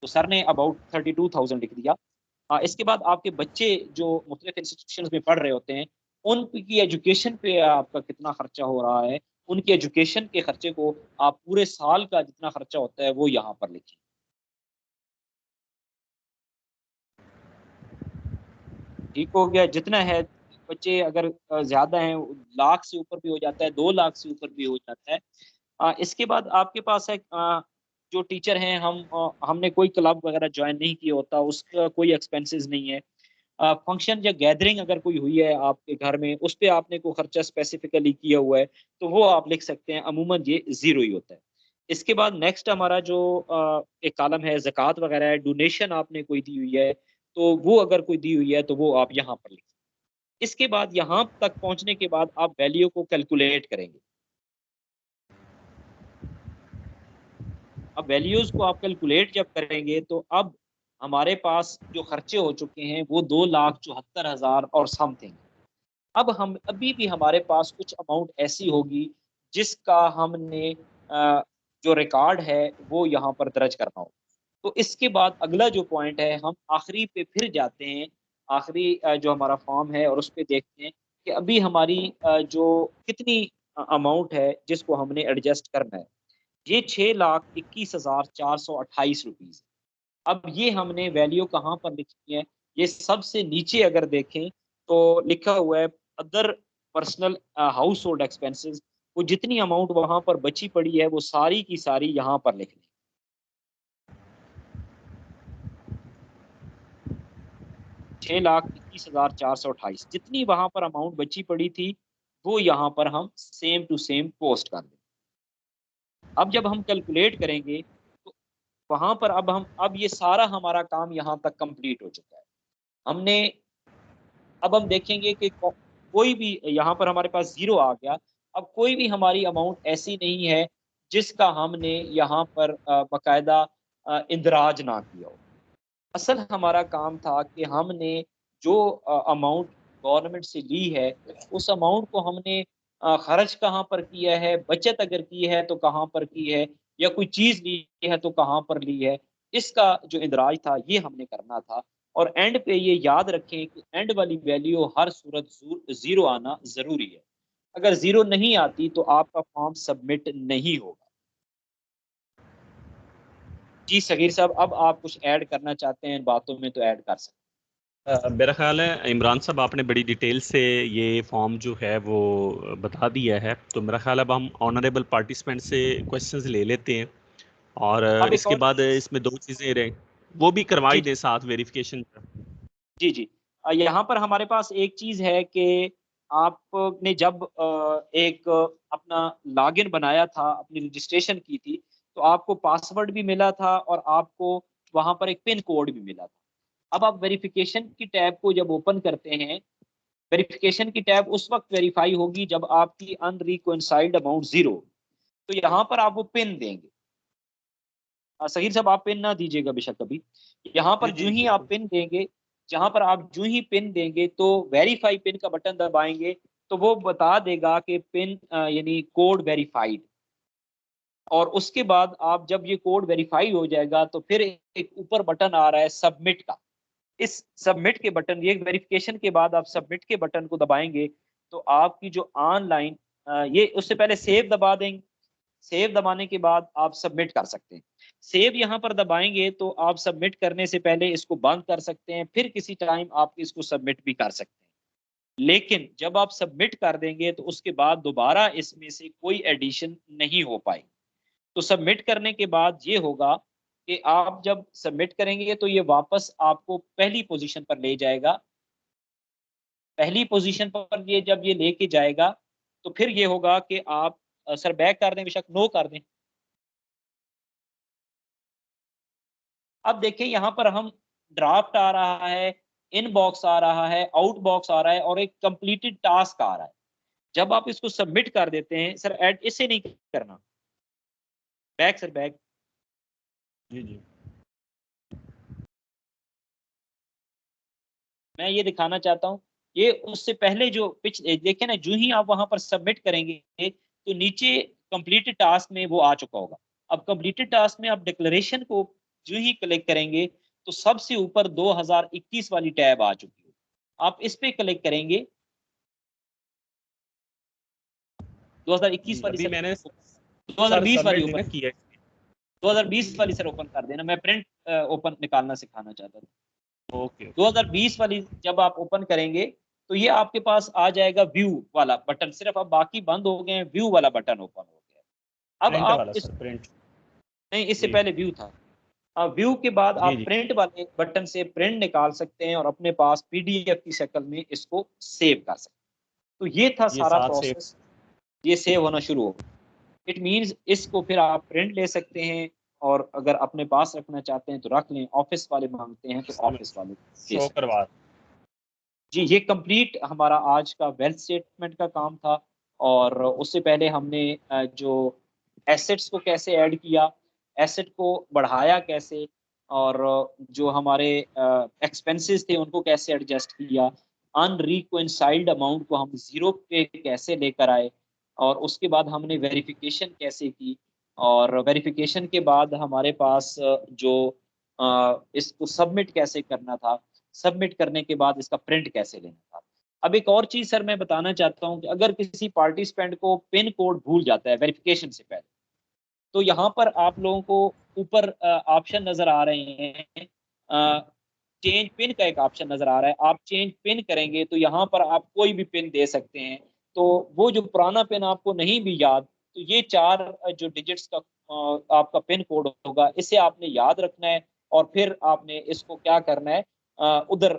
तो सर ने अबाउट 32,000 लिख दिया। इसके बाद आपके बच्चे जो मुख्तलिफ इंस्टीट्यूशंस में पढ़ रहे होते हैं, उनकी एजुकेशन पे आपका कितना खर्चा हो रहा है, उनकी एजुकेशन के खर्चे को आप पूरे साल का जितना खर्चा होता है वो यहाँ पर लिखें। ठीक हो गया? जितना है, बच्चे अगर ज़्यादा हैं, लाख से ऊपर भी हो जाता है, 2 लाख से ऊपर भी हो जाता है। इसके बाद आपके पास है जो टीचर हैं, हमने कोई क्लब वगैरह जॉइन नहीं किया होता, उसका कोई एक्सपेंसेस नहीं है। फंक्शन या गैदरिंग अगर कोई हुई है आपके घर में, उस पे आपने कोई खर्चा स्पेसिफिकली किया हुआ है, तो वो आप लिख सकते हैं, अमूमन ये 0 ही होता है। इसके बाद नेक्स्ट हमारा जो एक कॉलम है ज़कात वगैरह है, डोनेशन आपने कोई दी हुई है, तो वो अगर कोई दी हुई है तो वो आप यहाँ पर लिखें। इसके बाद यहाँ तक पहुँचने के बाद आप वैल्यू को कैलकुलेट करेंगे। अब वैल्यूज़ को आप कैलकुलेट जब करेंगे तो अब हमारे पास जो खर्चे हो चुके हैं वो 2,74,000 और समथिंग। अब हम अभी भी हमारे पास कुछ अमाउंट ऐसी होगी जिसका हमने जो रिकॉर्ड है वो यहाँ पर दर्ज करना होगा। तो इसके बाद अगला जो पॉइंट है, हम आखिरी पे फिर जाते हैं, आखिरी जो हमारा फॉर्म है, और उस पे देखते हैं कि अभी हमारी जो कितनी अमाउंट है जिसको हमने एडजस्ट करना है। ये 6,21,428 रुपीज़। अब ये हमने वैल्यू कहाँ पर लिखी है? ये सबसे नीचे अगर देखें तो लिखा हुआ है other personal house hold expenses. वो जितनी अमाउंट वहाँ पर बची पड़ी है वो सारी की सारी यहाँ पर लिखनी है। 6,21,428 जितनी वहाँ पर अमाउंट बची पड़ी थी, वो यहाँ पर हम सेम टू सेम पोस्ट कर दें। अब जब हम कैलकुलेट करेंगे तो वहाँ पर अब ये सारा हमारा काम यहाँ तक कंप्लीट हो चुका है। हमने अब हम देखेंगे कि कोई भी यहाँ पर हमारे पास 0 आ गया। अब कोई भी हमारी अमाउंट ऐसी नहीं है जिसका हमने यहाँ पर बाकायदा इंदराज ना किया हो। असल हमारा काम था कि हमने जो अमाउंट गवर्नमेंट से ली है, उस अमाउंट को हमने खर्च कहाँ पर किया है, बचत अगर की है तो कहाँ पर की है, या कोई चीज़ ली है तो कहाँ पर ली है। इसका जो इंदराज था ये हमने करना था। और एंड पे ये याद रखें कि एंड वाली वैल्यू हर सूरत 0 आना ज़रूरी है। अगर 0 नहीं आती तो आपका फॉर्म सबमिट नहीं होगा। जी सगीर साहब, अब आप कुछ ऐड करना चाहते हैं इन बातों में तो ऐड कर सकते हैं। मेरा ख्याल है इमरान साहब आपने बड़ी डिटेल से ये फॉर्म जो है वो बता दिया है, तो मेरा ख्याल है अब हम ऑनरेबल पार्टिसिपेंट से क्वेश्चंस ले लेते हैं, और अब एक इसके और बाद इसमें दो चीज़ें रहे वो भी करवा जी, ही दें साथ वेरिफिकेशन। जी, जी। यहाँ पर हमारे पास एक चीज़ है कि आपने जब एक अपना लॉगिन बनाया था, अपनी रजिस्ट्रेशन की थी, तो आपको पासवर्ड भी मिला था और आपको वहाँ पर एक पिन कोड भी मिला था। अब आप वेरिफ़िकेशन की टैब को जब ओपन करते हैं, वेरिफ़िकेशन की टैब उस वक़्त वेरीफ़ाई होगी जब आपकी अनरिकॉन्साइल्ड अमाउंट 0, तो यहाँ पर आप वो पिन देंगे। सहीर साहब, आप पिन ना दीजिएगा बेशक कभी। यहाँ जी पर जी जो ही आप बिल्कुल। पिन देंगे, जहाँ पर आप जो ही पिन देंगे तो वेरीफाई पिन का बटन दबाएँगे, तो वो बता देगा कि पिन यानी कोड वेरिफाइड। और उसके बाद आप जब ये कोड वेरीफाई हो जाएगा तो फिर एक ऊपर बटन आ रहा है सबमिट का। इस सबमिट के बटन, ये वेरिफिकेशन के बाद आप सबमिट के बटन को दबाएँगे, तो आपकी जो ऑनलाइन ये उससे पहले सेव दबा देंगे। सेव दबाने के बाद आप सबमिट कर सकते हैं। सेव यहाँ पर दबाएँगे तो आप सबमिट करने से पहले इसको बंद कर सकते हैं, फिर किसी टाइम आप इसको सबमिट भी कर सकते हैं। लेकिन जब आप सबमिट कर देंगे तो उसके बाद दोबारा इसमें से कोई एडिशन नहीं हो पाएगी। तो सबमिट करने के बाद ये होगा कि आप जब सबमिट करेंगे तो ये वापस आपको पहली पोजीशन पर ले जाएगा। पहली पोजीशन पर ये जब ये लेके जाएगा तो फिर ये होगा कि आप सर बैक कर दें, बेशक नो कर दें। अब देखिए यहाँ पर हम ड्राफ्ट आ रहा है, इनबॉक्स आ रहा है, आउटबॉक्स आ रहा है और एक कंप्लीटेड टास्क आ रहा है। जब आप इसको सबमिट कर देते हैं, सर ऐड इसे नहीं करना, बैक सर बैक। जी जी मैं ये दिखाना चाहता हूँ, ये उससे पहले जो पिच देखे ना, जो ही आप वहां पर सबमिट करेंगे तो नीचे कंप्लीटेड टास्क में वो आ चुका होगा। अब कंप्लीटेड टास्क में आप डिक्लेरेशन को जो ही क्लिक करेंगे तो सबसे ऊपर 2021 वाली टैब आ चुकी है। आप इस पे क्लिक करेंगे, 2021 वाली अभी सर, मैंने 2020 वाली सबमिट ओपन, किया। 2020 वाली सर ओपन कर देना। मैं प्रिंट ओपन निकालना सिखाना चाहता था। ओके 2020 वाली जब आप ओपन करेंगे तो ये आपके पास आ जाएगा व्यू वाला बटन, सिर्फ अब बाकी बंद हो गए हैं, व्यू वाला बटन ओपन हो गया। अब प्रिंट आप वाला इस, सर, प्रिंट। नहीं इससे जी पहले व्यू था। व्यू के बाद जी आप जी प्रिंट वाले बटन से प्रिंट निकाल सकते हैं और अपने पास पीडीएफ की शक्ल में इसको सेव कर सकते हैं। तो ये था ये सारा साथ से। प्रोसेस, ये सेव होना शुरू हो। इट मीन्स इसको फिर आप प्रिंट ले सकते हैं और अगर अपने पास रखना चाहते हैं तो रख लें, ऑफिस वाले मांगते हैं तो ऑफिस वाले दे शो सकते हैं। करवा। जी ये कंप्लीट हमारा आज का वेल्थ स्टेटमेंट का काम था। और उससे पहले हमने जो एसेट्स को कैसे ऐड किया, एसेट को बढ़ाया कैसे, और जो हमारे एक्सपेंसेस थे उनको कैसे एडजस्ट किया, अनरिकॉन्साइल्ड अमाउंट को हम जीरो पे कैसे लेकर आए, और उसके बाद हमने वेरिफिकेशन कैसे की, और वेरिफिकेशन के बाद हमारे पास जो इसको सबमिट कैसे करना था, सबमिट करने के बाद इसका प्रिंट कैसे लेना था। अब एक और चीज सर मैं बताना चाहता हूँ कि अगर किसी पार्टिसिपेंट को पिन कोड भूल जाता है वेरिफिकेशन से पहले, तो यहाँ पर आप लोगों को ऊपर ऑप्शन नजर आ रहे हैं, चेंज पिन का एक ऑप्शन नजर आ रहा है। आप चेंज पिन करेंगे तो यहाँ पर आप कोई भी पिन दे सकते हैं। तो वो जो पुराना पिन आपको नहीं भी याद, तो ये 4 जो डिजिट्स का आपका पिन कोड होगा, इसे आपने याद रखना है और फिर आपने इसको क्या करना है, उधर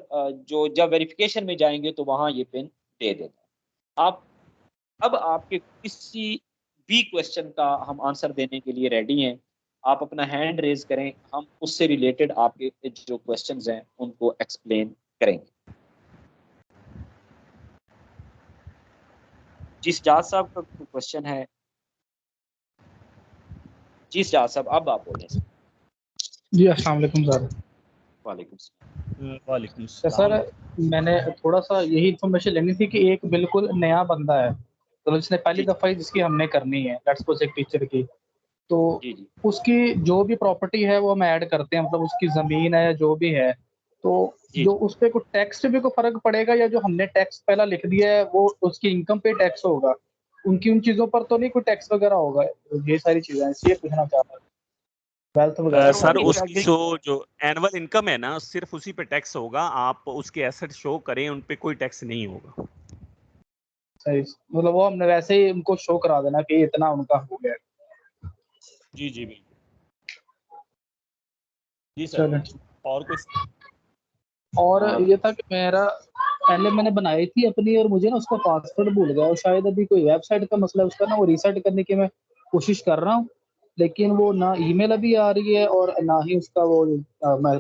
जो जब वेरिफिकेशन में जाएंगे तो वहां ये पिन दे देना है। आप अब आपके किसी भी क्वेश्चन का हम आंसर देने के लिए रेडी हैं। आप अपना हैंड रेज करें, हम उससे रिलेटेड आपके जो क्वेश्चंस हैं उनको एक्सप्लेन करेंगे। जी सजाद साहब का क्वेश्चन है। जी सजाद साहब अब आप बोलें। जी अस्सलाम वालेकुम सर। वालेकुम सलाम। वालेकुम सर सलाम। मैंने थोड़ा सा यही इन्फॉर्मेशन लेनी थी कि एक बिल्कुल नया बंदा है, तो जिसने पहली जी दफ़ा ही जिसकी हमने करनी है, लेट्स सपोज एक टीचर की, तो जी जी उसकी जो भी प्रॉपर्टी है वो हम ऐड करते हैं, मतलब उसकी ज़मीन है जो भी है, तो जी जो उस पे कोई टैक्स पे कोई फ़र्क पड़ेगा, या जो हमने टैक्स पहला लिख दिया है वो उसकी इनकम पे टैक्स होगा, उनकी उन चीज़ों पर तो नहीं कोई टैक्स वगैरह होगा? ये सारी चीज़ें हैं, इसलिए पूछना चाह रहा था, वेल्थ वगैरह सर का। उसकी जो एनुअल इनकम है ना, सिर्फ उसी पे टैक्स होगा। आप उसके एसेट शो करें, उन पे कोई टैक्स नहीं होगा। सही, मतलब वो हमने वैसे ही उनको शो करा देना कि इतना उनका हो गया। जी जी बिल्कुल। जी सर, चलो, और कुछ? और ये था कि मेरा पहले मैंने बनाई थी अपनी, और मुझे ना उसका पासवर्ड भूल गया, और शायद अभी कोई वेबसाइट का मसला है उसका ना, वो रीसेट करने की मैं कोशिश कर रहा हूँ, लेकिन वो ना ईमेल अभी आ रही है और ना ही उसका वो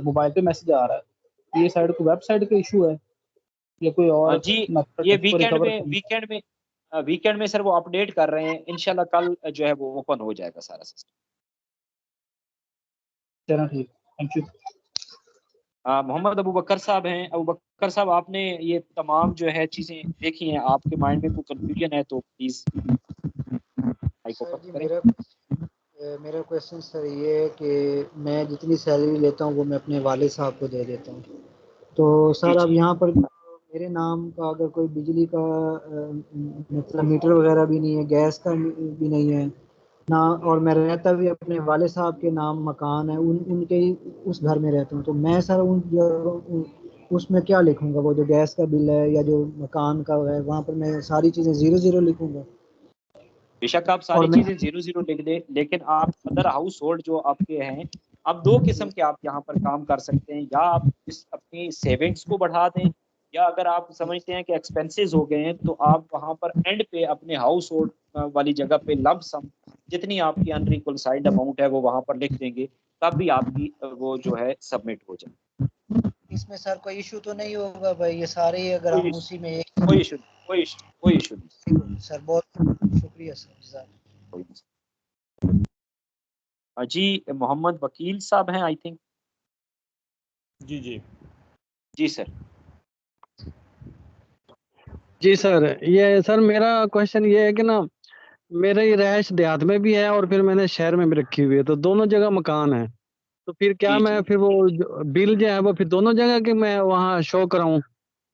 मोबाइल पे मैसेज आ रहा है। ये साइड को वेबसाइट का इशू है या कोई और जी मेथड ये है इसको रिकवर करने वीकेंड में सर वो अपडेट कर रहे हैं, इंशाल्लाह कल जो है वो ओपन हो जाएगा सारा सिस्टम। का? चलो ठीक, थैंक यू। मोहम्मद अबू बकर साहब हैं। अबू बकर साहब आपने ये तमाम जो है चीज़ें देखी हैं, आपके माइंड में कोई कंफ्यूजन है तो प्लीज़ माइक सर ओपन जी करें। मेरा क्वेश्चन सर ये है कि मैं जितनी सैलरी लेता हूँ वो मैं अपने वालिद साहब को दे देता हूँ। तो जी सर अब जी यहाँ पर मेरे नाम का अगर कोई बिजली का मतलब मीटर वगैरह भी नहीं है, गैस का भी नहीं है ना, और मैं रहता भी अपने वाले साहब के नाम मकान है, उनके ही उस घर में रहता हूँ। तो मैं सर उसमें क्या लिखूंगा? वो जो गैस का बिल है या जो मकान का है, वहाँ पर मैं सारी चीजें 0 0 लिखूंगा? बेशक आप और सारी मैं चीजें 0 0 लिख दे, लेकिन आप अदर हाउस होल्ड जो आपके हैं, अब दो किस्म के आप यहाँ पर काम कर सकते हैं। या आप इस अपनी सेविंग्स को बढ़ा दें, या अगर आप समझते हैं कि एक्सपेंसेस हो गए हैं तो आप वहाँ पर एंड पे अपने हाउस होल्ड वाली जगह पे लंप सम जितनी आपकी अनरिकॉन्साइल्ड अमाउंट है वो वहाँ पर लिख देंगे, तब भी आपकी वो जो है सबमिट हो जाए। इसमें सर कोई इशू तो नहीं होगा भाई? ये सारे ही अगर हम उसी में एक कोई इशू कोई इशू नहीं। सर बहुत शुक्रिया सर, जज़ाक। कोई नहीं। जी मोहम्मद वकील साहब हैं आई थिंक। जी जी जी सर। जी सर, ये सर मेरा क्वेश्चन ये है कि ना, मेरी रहायश देहात में भी है और फिर मैंने शहर में भी रखी हुई है, तो दोनों जगह मकान है। तो फिर क्या जी मैं जी फिर वो बिल जो है वो फिर दोनों जगह के मैं वहाँ शो कराऊं,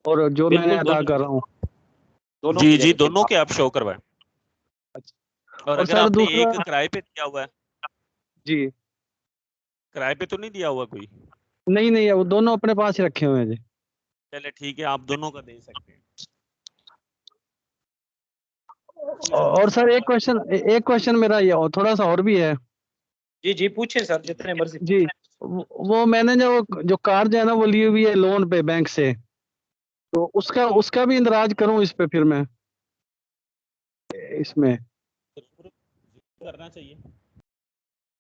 और जो मैंने बिल्कुल अदा दोनों कर रहा हूँ? दोनों जी की जी, जगह के दोनों के आप शो करवाएं। और और अगर सर आपने दूसरा, एक किराए पे दिया हुआ है, जी किराए पे तो नहीं दिया हुआ कोई? नहीं नहीं, है वो दोनों अपने पास ही रखे हुए हैं जी। चले ठीक है, आप दोनों का दे सकते हैं। और सर एक क्वेश्चन मेरा ये और थोड़ा सा और भी है। जी जी पूछे सर, जितने मर्जी जी, पूछे। वो मैंने जो कार जो है ना वो ली हुई है लोन पे बैंक से, तो उसका उसका भी इंदराज करूं इस पे फिर मैं इसमें? जरूर करना चाहिए,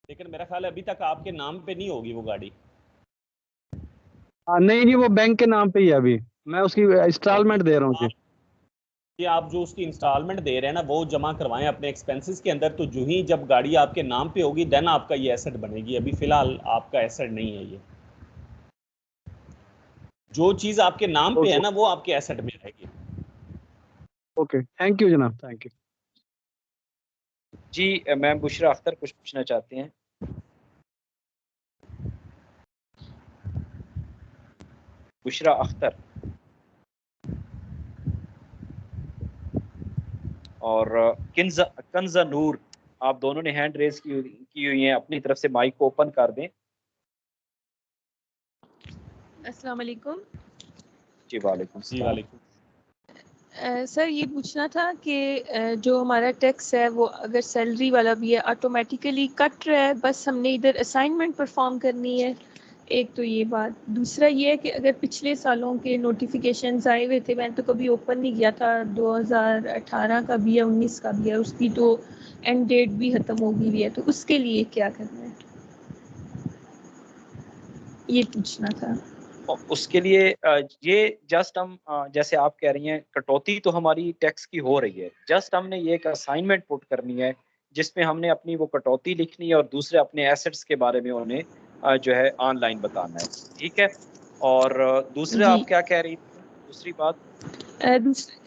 लेकिन मेरा ख्याल है अभी तक आपके नाम पे नहीं होगी वो गाड़ी। हाँ नहीं जी, वो बैंक के नाम पे ही है अभी, मैं उसकी ओके, इंस्टॉलमेंट दे रहा हूँ जी। ये आप जो उसकी इंस्टॉलमेंट दे रहे हैं ना वो जमा करवाएं अपने एक्सपेंसेस के अंदर, तो जो ही जब गाड़ी आपके नाम पे होगी देन आपका ये एसेट बनेगी। अभी फिलहाल आपका एसेट नहीं है ये। जो चीज आपके नाम पे है ओके ना वो आपके एसेट में रहेगी। ओके, थैंक यू जनाब, थैंक यू। जी मैम बुशरा अख्तर कुछ पूछना चाहते हैं। बुशरा अख्तर और कंजा नूर, आप दोनों ने हैंड रेज की हुई है, अपनी तरफ से माइक को ओपन कर दें। अस्सलाम वालेकुम। जी वालेकुम जी सलाम। वालेकुम। सर ये पूछना था कि जो हमारा टैक्स है वो अगर सैलरी वाला भी है ऑटोमेटिकली कट रहा है, बस हमने इधर असाइनमेंट परफॉर्म करनी है। एक तो ये बात, दूसरा ये है कि अगर पिछले सालों के नोटिफिकेशंस आए हुए थे, मैंने तो कभी ओपन नहीं किया था, 2018 का भी है 19 का भी है, उसकी तो एंड डेट भी ख़त्म हो गई है, तो उसके लिए क्या करना है ये पूछना था। और उसके लिए ये जस्ट हम जैसे आप कह रही हैं कटौती तो हमारी टैक्स की हो रही है, जस्ट हमने ये एक असाइनमेंट पुट करनी है जिसमें हमने अपनी वो कटौती लिखनी है और दूसरे अपने एसेट्स के बारे में उन्हें जो है ऑनलाइन बताना है। ठीक है। और दूसरा जी, आप क्या कह रही थी, दूसरी बात?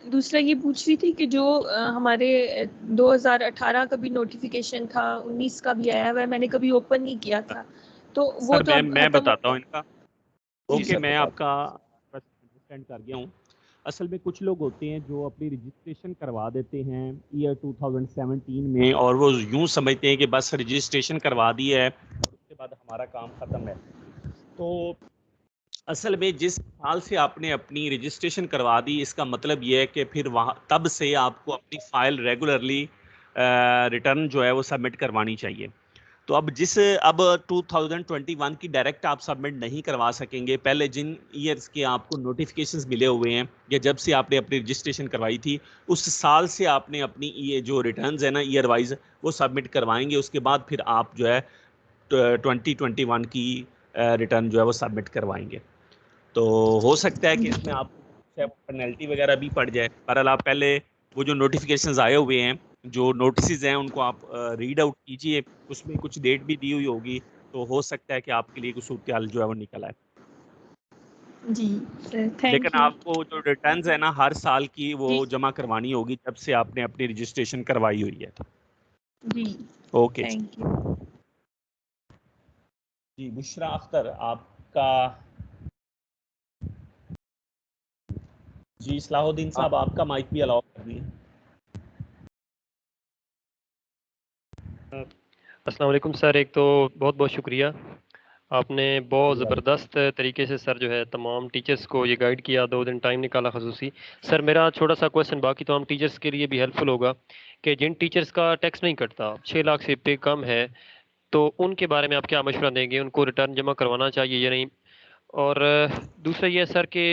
दूसरा ये पूछ रही थी कि जो हमारे 2018 का भी नोटिफिकेशन था, 19 का भी आया हुआ है, मैंने कभी ओपन नहीं किया था, तो वो सर तो अब मैं खत्म हो बताता हूँ इनका। जी ओके, सर मैं बता दें। आपका बस अंडरस्टैंड कर गया हूँ। असल में कुछ लोग होते हैं जो अपनी रजिस्ट्रेशन करवा देते हैं ईयर 2017 में, और वो यूं समझते हैं कि बस रजिस्ट्रेशन करवा दी है और उसके बाद हमारा काम ख़त्म है। तो असल में जिस साल से आपने अपनी रजिस्ट्रेशन करवा दी, इसका मतलब ये है कि फिर वहाँ तब से आपको अपनी फ़ाइल रेगुलरली रिटर्न जो है वो सबमिट करवानी चाहिए। तो अब 2021 की डायरेक्ट आप सबमिट नहीं करवा सकेंगे। पहले जिन ईयर्स के आपको नोटिफिकेशंस मिले हुए हैं या जब से आपने अपनी रजिस्ट्रेशन करवाई थी, उस साल से आपने अपनी ये जो रिटर्न्स है ना ईयर वाइज वो सबमिट करवाएंगे। उसके बाद फिर आप जो है 2021 की रिटर्न जो है वो सबमिट करवाएंगे। तो हो सकता है कि इसमें आपको पेनल्टी वगैरह भी पड़ जाए। बहरहाल आप पहले वो जो नोटिफिकेशंस आए हुए हैं, जो नोटिस हैं, उनको आप रीड आउट कीजिए। उसमें कुछ डेट भी दी हुई होगी, तो हो सकता है कि आपके लिए कुछ सूरत हाल जो है वो निकल आए। जी सर, थैंक लेकिन यू। आपको जो रिटर्न्स है ना हर साल की वो जी जमा करवानी होगी जब से आपने अपनी रजिस्ट्रेशन करवाई हुई है। जी, ओके जी। Thank you. जी बुशरा अख्तर आपका। जी सलाहुद्दीन साहब आपका माइक भी अलाउ कर दिए। अस्सलाम वालेकुम सर, एक तो बहुत बहुत शुक्रिया। आपने बहुत ज़बरदस्त तरीके से सर जो है तमाम टीचर्स को ये गाइड किया, 2 दिन टाइम निकाला खसूसी। सर मेरा छोटा सा क्वेश्चन बाकी तो हम टीचर्स के लिए भी हेल्पफुल होगा कि जिन टीचर्स का टैक्स नहीं कटता, 6 लाख से पे कम है, तो उनके बारे में आप क्या मशवरा देंगे? उनको रिटर्न जमा करवाना चाहिए या नहीं? और दूसरा ये है सर कि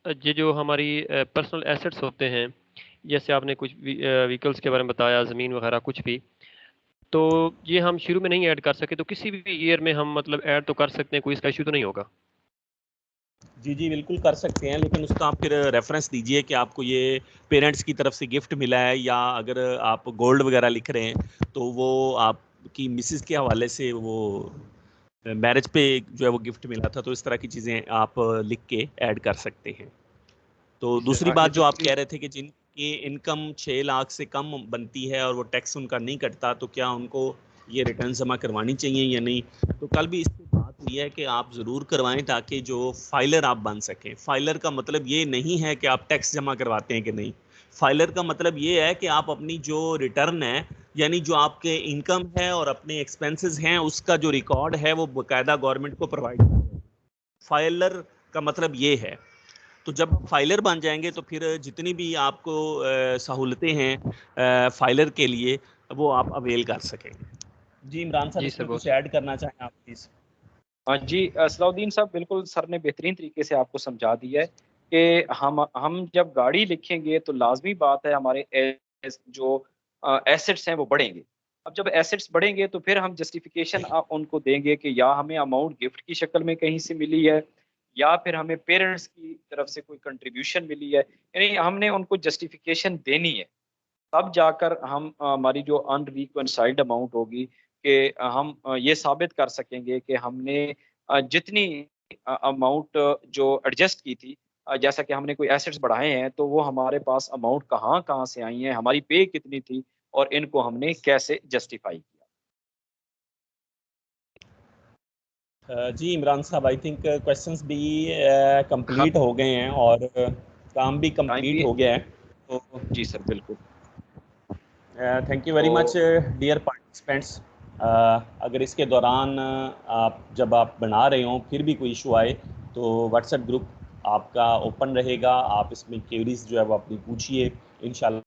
ये जो हमारी पर्सनल एसेट्स होते हैं, जैसे आपने कुछ व्हीकल्स के बारे में बताया, ज़मीन वगैरह कुछ भी, तो ये हम शुरू में नहीं ऐड कर सके तो किसी भी ईयर में हम मतलब ऐड तो कर सकते हैं, कोई इसका इशू तो नहीं होगा? जी जी बिल्कुल कर सकते हैं, लेकिन उसका आप फिर रेफरेंस दीजिए कि आपको ये पेरेंट्स की तरफ से गिफ्ट मिला है, या अगर आप गोल्ड वगैरह लिख रहे हैं तो वो आपकी मिसेस के हवाले से वो मैरिज पे जो है वो गिफ्ट मिला था, तो इस तरह की चीज़ें आप लिख के ऐड कर सकते हैं। तो दूसरी बात जो आप कह रहे थे कि जिनकी इनकम 6 लाख से कम बनती है और वो टैक्स उनका नहीं कटता, तो क्या उनको ये रिटर्न जमा करवानी चाहिए या नहीं? तो कल भी इस पे बात हुई है कि आप ज़रूर करवाएं ताकि जो फाइलर आप बन सकें। फाइलर का मतलब ये नहीं है कि आप टैक्स जमा करवाते हैं कि नहीं। फाइलर का मतलब ये है कि आप अपनी जो रिटर्न है, यानी जो आपके इनकम है और अपने एक्सपेंसेस हैं, उसका जो रिकॉर्ड है वो बाकायदा गवर्नमेंट को प्रोवाइड करें। फाइलर का मतलब ये है। तो जब आप फाइलर बन जाएंगे तो फिर जितनी भी आपको सहूलतें हैं फाइलर के लिए, वो आप अवेल कर सकेंगे। जी इमरान साहब, जी सर, इसमें कुछ बहुत ऐड करना चाहें आप प्लीज़? हाँ जी, सलाउद्दीन साहब बिल्कुल सर ने बेहतरीन तरीके से आपको समझा दिया है कि हम जब गाड़ी लिखेंगे तो लाजमी बात है हमारे जो एसेट्स हैं वो बढ़ेंगे। अब जब एसेट्स बढ़ेंगे तो फिर हम जस्टिफिकेशन उनको देंगे कि या हमें अमाउंट गिफ्ट की शक्ल में कहीं से मिली है, या फिर हमें पेरेंट्स की तरफ से कोई कंट्रीब्यूशन मिली है, यानी हमने उनको जस्टिफिकेशन देनी है। तब जाकर हम हमारी जो अनरिकॉन्साइल्ड अमाउंट होगी कि हम ये साबित कर सकेंगे कि हमने जितनी अमाउंट जो एडजस्ट की थी, जैसा कि हमने कोई एसेट्स बढ़ाए हैं तो वो हमारे पास अमाउंट कहाँ-कहाँ से आई हैं, हमारी पे कितनी थी और इनको हमने कैसे जस्टिफाई किया। जी इमरान साहब, आई थिंक क्वेश्चंस भी हाँ, कंप्लीट हो गए हैं और काम भी टाइम कंप्लीट भी हो गया है। तो जी सर, बिल्कुल। थैंक यू वेरी तो मच डियर पार्टिसिपेंट्स। अगर इसके दौरान आप जब आप बना रहे हों फिर भी कोई इशू आए तो व्हाट्सएप ग्रुप आपका ओपन रहेगा, आप इसमें क्वेरीज जो है वो अपनी पूछिए, इंशाल्लाह